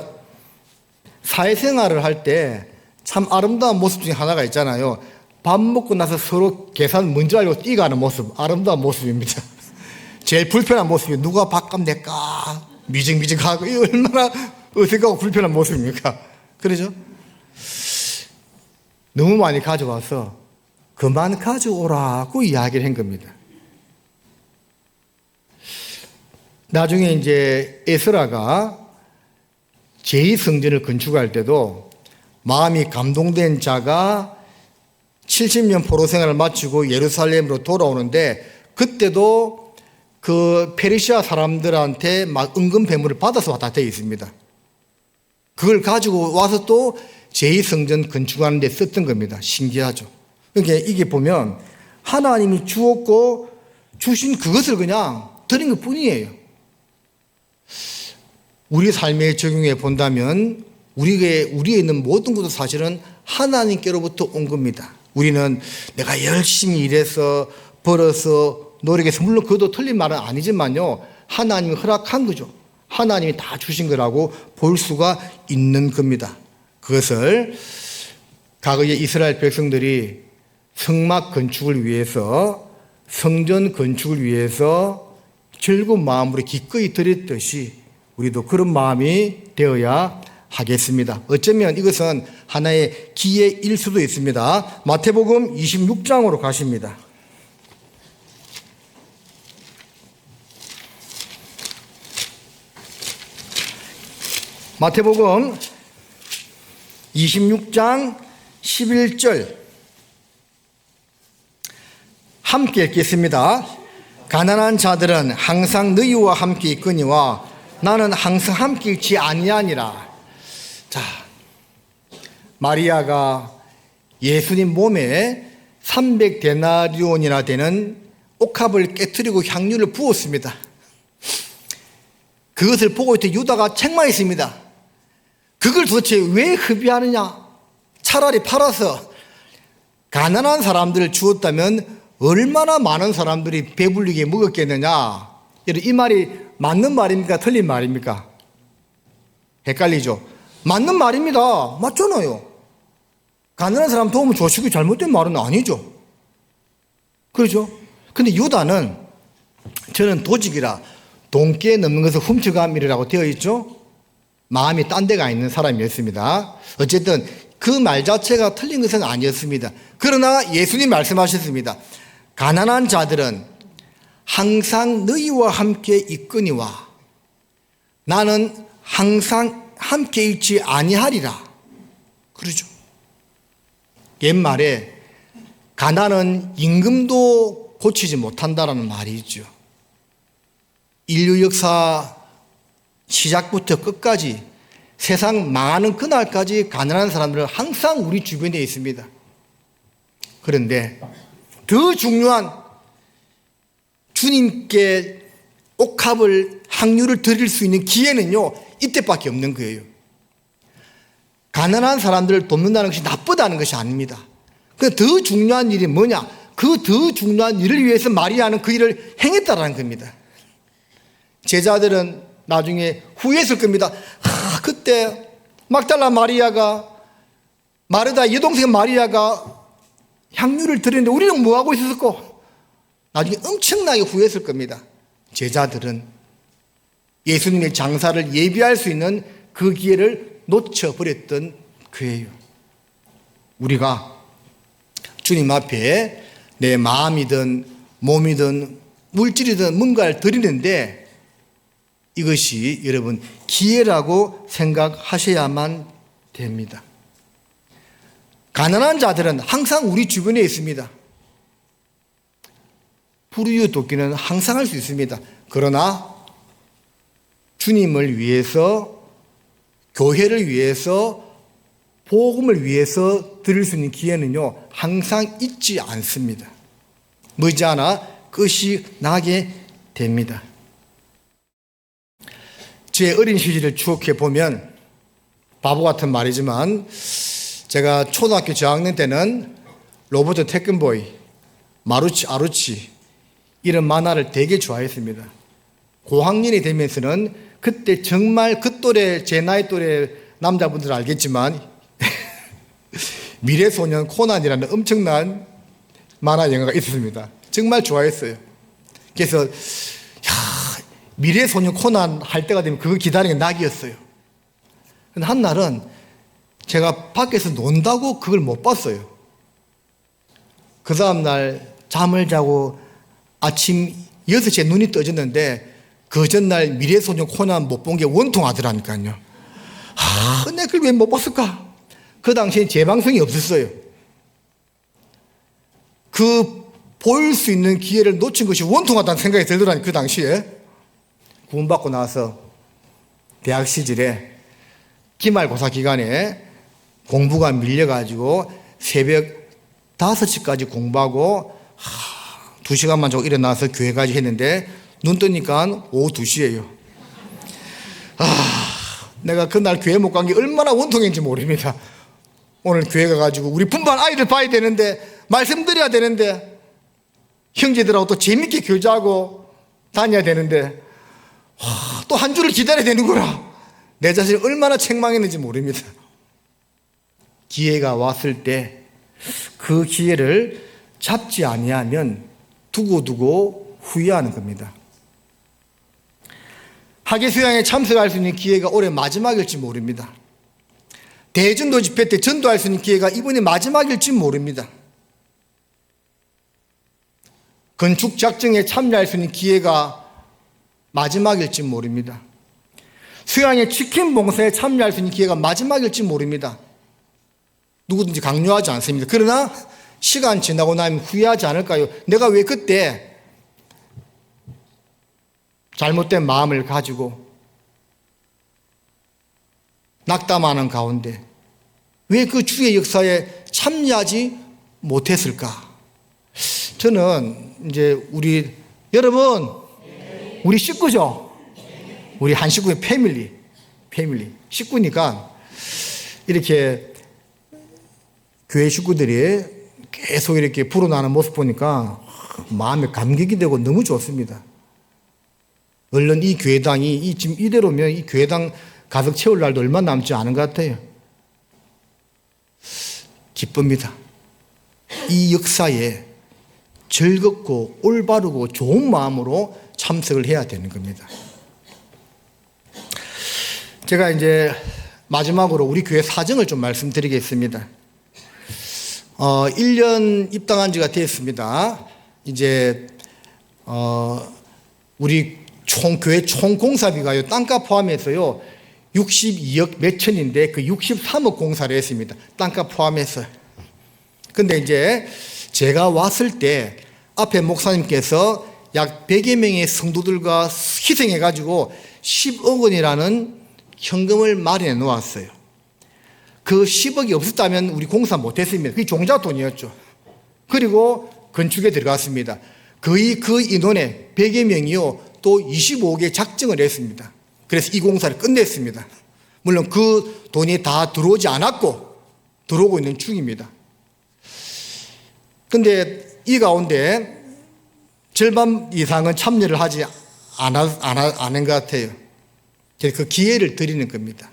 사회생활을 할 때 참 아름다운 모습 중에 하나가 있잖아요. 밥 먹고 나서 서로 계산 먼저 알고 뛰어가는 모습, 아름다운 모습입니다. 제일 불편한 모습이 누가 밥값 낼까 미직미직하고 이 얼마나 어색하고 불편한 모습입니까? 그러죠? 너무 많이 가져와서 그만 가져오라고 이야기를 한 겁니다. 나중에 이제 에스라가 제2성전을 건축할 때도 마음이 감동된 자가 70년 포로 생활을 마치고 예루살렘으로 돌아오는데 그때도 그 페르시아 사람들한테 막 은금 배물을 받아서 왔다 되어 있습니다. 그걸 가지고 와서 또 제2성전 건축하는 데 썼던 겁니다. 신기하죠. 그러니까 이게 보면 하나님이 주었고 주신 그것을 그냥 드린 것 뿐이에요. 우리 삶에 적용해 본다면 우리에 있는 모든 것도 사실은 하나님께로부터 온 겁니다. 우리는 내가 열심히 일해서 벌어서 노력해서 물론 그것도 틀린 말은 아니지만요. 하나님이 허락한 거죠. 하나님이 다 주신 거라고 볼 수가 있는 겁니다. 그것을 과거에 이스라엘 백성들이 성막 건축을 위해서 성전 건축을 위해서 즐거운 마음으로 기꺼이 드렸듯이 우리도 그런 마음이 되어야 하겠습니다. 어쩌면 이것은 하나의 기회일 수도 있습니다. 마태복음 26장으로 가십니다. 마태복음 26장 11절 함께 읽겠습니다. 가난한 자들은 항상 너희와 함께 있거니와 나는 항상 함께 있지 아니하니라. 자, 마리아가 예수님 몸에 300데나리온이나 되는 옥합을 깨뜨리고 향유를 부었습니다. 그것을 보고 있던 유다가 책망했습니다. 그걸 도대체 왜 흡입하느냐? 차라리 팔아서 가난한 사람들을 주었다면 얼마나 많은 사람들이 배불리게 먹었겠느냐? 이 말이 맞는 말입니까? 틀린 말입니까? 헷갈리죠? 맞는 말입니다. 맞잖아요. 가난한 사람 도우면 좋시고 잘못된 말은 아니죠. 그렇죠? 근데 유다는 저는 도직이라 돈께 넘는 것을 훔쳐감이라고 되어 있죠. 마음이 딴 데가 있는 사람이었습니다. 어쨌든 그 말 자체가 틀린 것은 아니었습니다. 그러나 예수님 말씀하셨습니다. 가난한 자들은 항상 너희와 함께 있거니와 나는 항상 함께 있지 아니하리라. 그러죠. 옛말에 가난은 임금도 고치지 못한다라는 말이 있죠. 인류 역사 시작부터 끝까지 세상 망하는 그날까지 가난한 사람들은 항상 우리 주변에 있습니다. 그런데 더 중요한 주님께 옥합을 향유를 드릴 수 있는 기회는요 이때밖에 없는 거예요. 가난한 사람들을 돕는다는 것이 나쁘다는 것이 아닙니다. 그 더 중요한 일이 뭐냐? 그 더 중요한 일을 위해서 마리아는 그 일을 행했다라는 겁니다. 제자들은 나중에 후회했을 겁니다. 그때 막달라 마리아가, 마르다 여동생 마리아가 향유를 드렸는데 우리는 뭐하고 있었고, 나중에 엄청나게 후회했을 겁니다. 제자들은 예수님의 장사를 예비할 수 있는 그 기회를 놓쳐버렸던 거예요. 우리가 주님 앞에 내 마음이든 몸이든 물질이든 뭔가를 드리는데 이것이 여러분 기회라고 생각하셔야만 됩니다. 가난한 자들은 항상 우리 주변에 있습니다. 불우이웃 돕기는 항상 할 수 있습니다. 그러나 주님을 위해서, 교회를 위해서, 복음을 위해서 드릴 수 있는 기회는요 항상 있지 않습니다. 머지않아 끝이 나게 됩니다. 제 어린 시절을 추억해 보면 바보 같은 말이지만 제가 초등학교 저학년 때는 로버트 태권보이, 마루치 아루치 이런 만화를 되게 좋아했습니다. 고학년이 되면서는 그때 정말 그 또래, 제 나이 또래 남자분들은 알겠지만 미래소년 코난이라는 엄청난 만화 영화가 있었습니다. 정말 좋아했어요. 그래서 미래소년 코난 할 때가 되면 그거 기다리는 게 낙이었어요. 근데 한 날은 제가 밖에서 논다고 그걸 못 봤어요. 그 다음날 잠을 자고 아침 6시에 눈이 떠졌는데 그 전날 미래소년 코난 못 본 게 원통하더라니까요. 내가 그걸 왜 못 봤을까? 그 당시에 재방송이 없었어요. 그 볼 수 있는 기회를 놓친 것이 원통하다는 생각이 들더라니. 그 당시에 구원받고 나서 대학 시절에 기말고사 기간에 공부가 밀려가지고 새벽 5시까지 공부하고 2시간만 자고 일어나서 교회까지 했는데 눈 뜨니까 오후 2시예요. 내가 그날 교회 못 간 게 얼마나 원통인지 모릅니다. 오늘 교회 가가지고 우리 분반 아이들 봐야 되는데, 말씀드려야 되는데, 형제들하고 또 재밌게 교제하고 다녀야 되는데 또 한 주를 기다려야 되는구나. 내 자신이 얼마나 책망했는지 모릅니다. 기회가 왔을 때 그 기회를 잡지 아니하면 두고두고 후회하는 겁니다. 학예수양에 참석할 수 있는 기회가 올해 마지막일지 모릅니다. 대전도 집회 때 전도할 수 있는 기회가 이번에 마지막일지 모릅니다. 건축 작정에 참여할 수 있는 기회가 마지막일지 모릅니다. 수양의 치킨 봉사에 참여할 수 있는 기회가 마지막일지 모릅니다. 누구든지 강요하지 않습니다. 그러나 시간 지나고 나면 후회하지 않을까요? 내가 왜 그때 잘못된 마음을 가지고 낙담하는 가운데 왜 그 주의 역사에 참여하지 못했을까? 저는 이제 여러분, 우리 식구죠? 우리 한 식구의 패밀리. 식구니까 이렇게 교회 식구들이 계속 이렇게 불어나는 모습 보니까 마음에 감격이 되고 너무 좋습니다. 얼른 이 교회당이 지금 이대로면 이 교회당 가득 채울 날도 얼마 남지 않은 것 같아요. 기쁩니다. 이 역사에 즐겁고 올바르고 좋은 마음으로 참석을 해야 되는 겁니다. 제가 이제 마지막으로 우리 교회 사정을 좀 말씀드리겠습니다. 1년 입당한 지가 됐습니다. 이제 우리 교회 총 공사비가요, 땅값 포함해서요 62억 몇천인데 그 63억 공사를 했습니다. 땅값 포함해서. 근데 이제 제가 왔을 때 앞에 목사님께서 약 100여 명의 성도들과 희생해가지고 10억 원이라는 현금을 마련해 놓았어요. 그 10억이 없었다면 우리 공사 못했습니다. 그게 종자 돈이었죠. 그리고 건축에 들어갔습니다. 거의 그 인원에 100여 명이요 또 25억의 작정을 했습니다. 그래서 이 공사를 끝냈습니다. 물론 그 돈이 다 들어오지 않았고 들어오고 있는 중입니다. 근데 이 가운데 절반 이상은 참여를 하지 안 하는 것 같아요. 그래서 그 기회를 드리는 겁니다.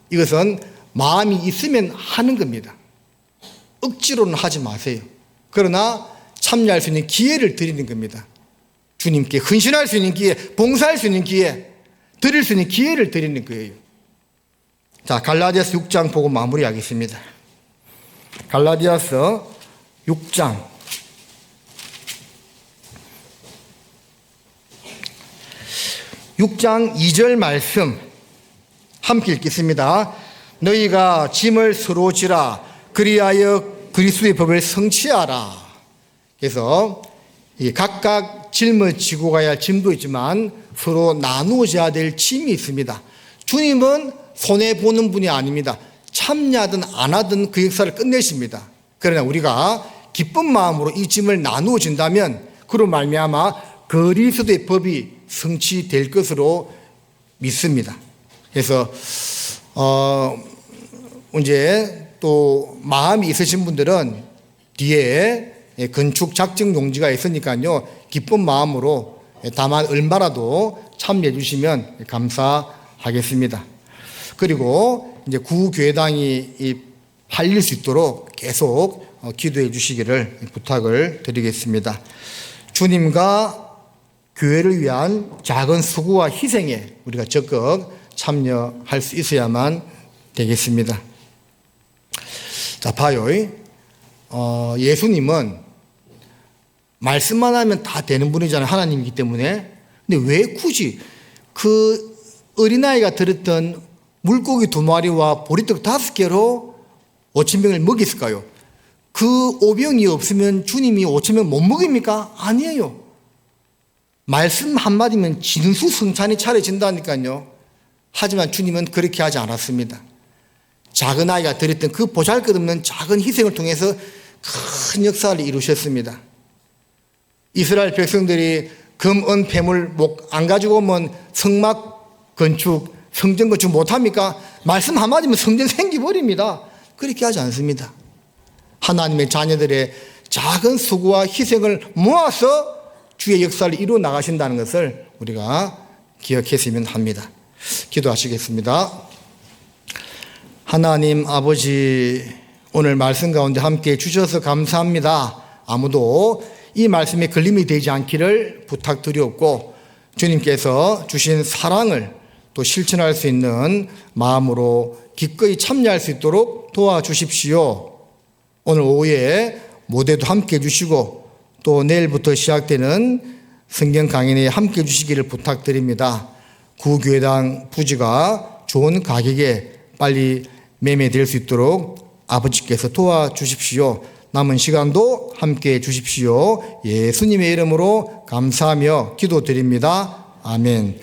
이것은 마음이 있으면 하는 겁니다. 억지로는 하지 마세요. 그러나 참여할 수 있는 기회를 드리는 겁니다. 주님께 헌신할 수 있는 기회, 봉사할 수 있는 기회, 드릴 수 있는 기회를 드리는 거예요. 자, 갈라디아서 6장 보고 마무리하겠습니다. 갈라디아서 6장 2절 말씀 함께 읽겠습니다. 너희가 짐을 서로 지라 그리하여 그리스도의 법을 성취하라. 그래서 각각 짐을 지고 가야 할 짐도 있지만 서로 나누어져야 될 짐이 있습니다. 주님은 손해보는 분이 아닙니다. 참여하든 안 하든 그 역사를 끝내십니다. 그러나 우리가 기쁜 마음으로 이 짐을 나누어 준다면 그로 말미암아 그리스도의 법이 성취될 것으로 믿습니다. 그래서 이제 또 마음이 있으신 분들은 뒤에 건축 작정 용지가 있으니까요, 기쁜 마음으로 다만 얼마라도 참여해 주시면 감사하겠습니다. 그리고 이제 구교회당이 팔릴 수 있도록 계속 기도해 주시기를 부탁을 드리겠습니다. 주님과 교회를 위한 작은 수고와 희생에 우리가 적극 참여할 수 있어야만 되겠습니다. 자, 봐요. 예수님은 말씀만 하면 다 되는 분이잖아요. 하나님이기 때문에. 근데 왜 굳이 그 어린아이가 들었던 물고기 2마리와 보리떡 5개로 5,000명을 먹였을까요? 그 5병이 없으면 주님이 5,000명 못 먹입니까? 아니에요. 말씀 한마디면 진수성찬이 차려진다니까요. 하지만 주님은 그렇게 하지 않았습니다. 작은 아이가 드렸던 그 보잘것없는 작은 희생을 통해서 큰 역사를 이루셨습니다. 이스라엘 백성들이 금, 은, 폐물 안 가지고 오면 성막 건축, 성전 건축 못합니까? 말씀 한마디면 성전 생기버립니다. 그렇게 하지 않습니다. 하나님의 자녀들의 작은 수고와 희생을 모아서 주의 역사를 이루어 나가신다는 것을 우리가 기억했으면 합니다. 기도하시겠습니다. 하나님 아버지, 오늘 말씀 가운데 함께 주셔서 감사합니다. 아무도 이 말씀에 걸림이 되지 않기를 부탁드리옵고, 주님께서 주신 사랑을 또 실천할 수 있는 마음으로 기꺼이 참여할 수 있도록 도와주십시오. 오늘 오후에 모대도 함께 해주시고 또 내일부터 시작되는 성경 강연에 함께 해주시기를 부탁드립니다. 구교회당 부지가 좋은 가격에 빨리 매매될 수 있도록 아버지께서 도와주십시오. 남은 시간도 함께 해주십시오. 예수님의 이름으로 감사하며 기도드립니다. 아멘.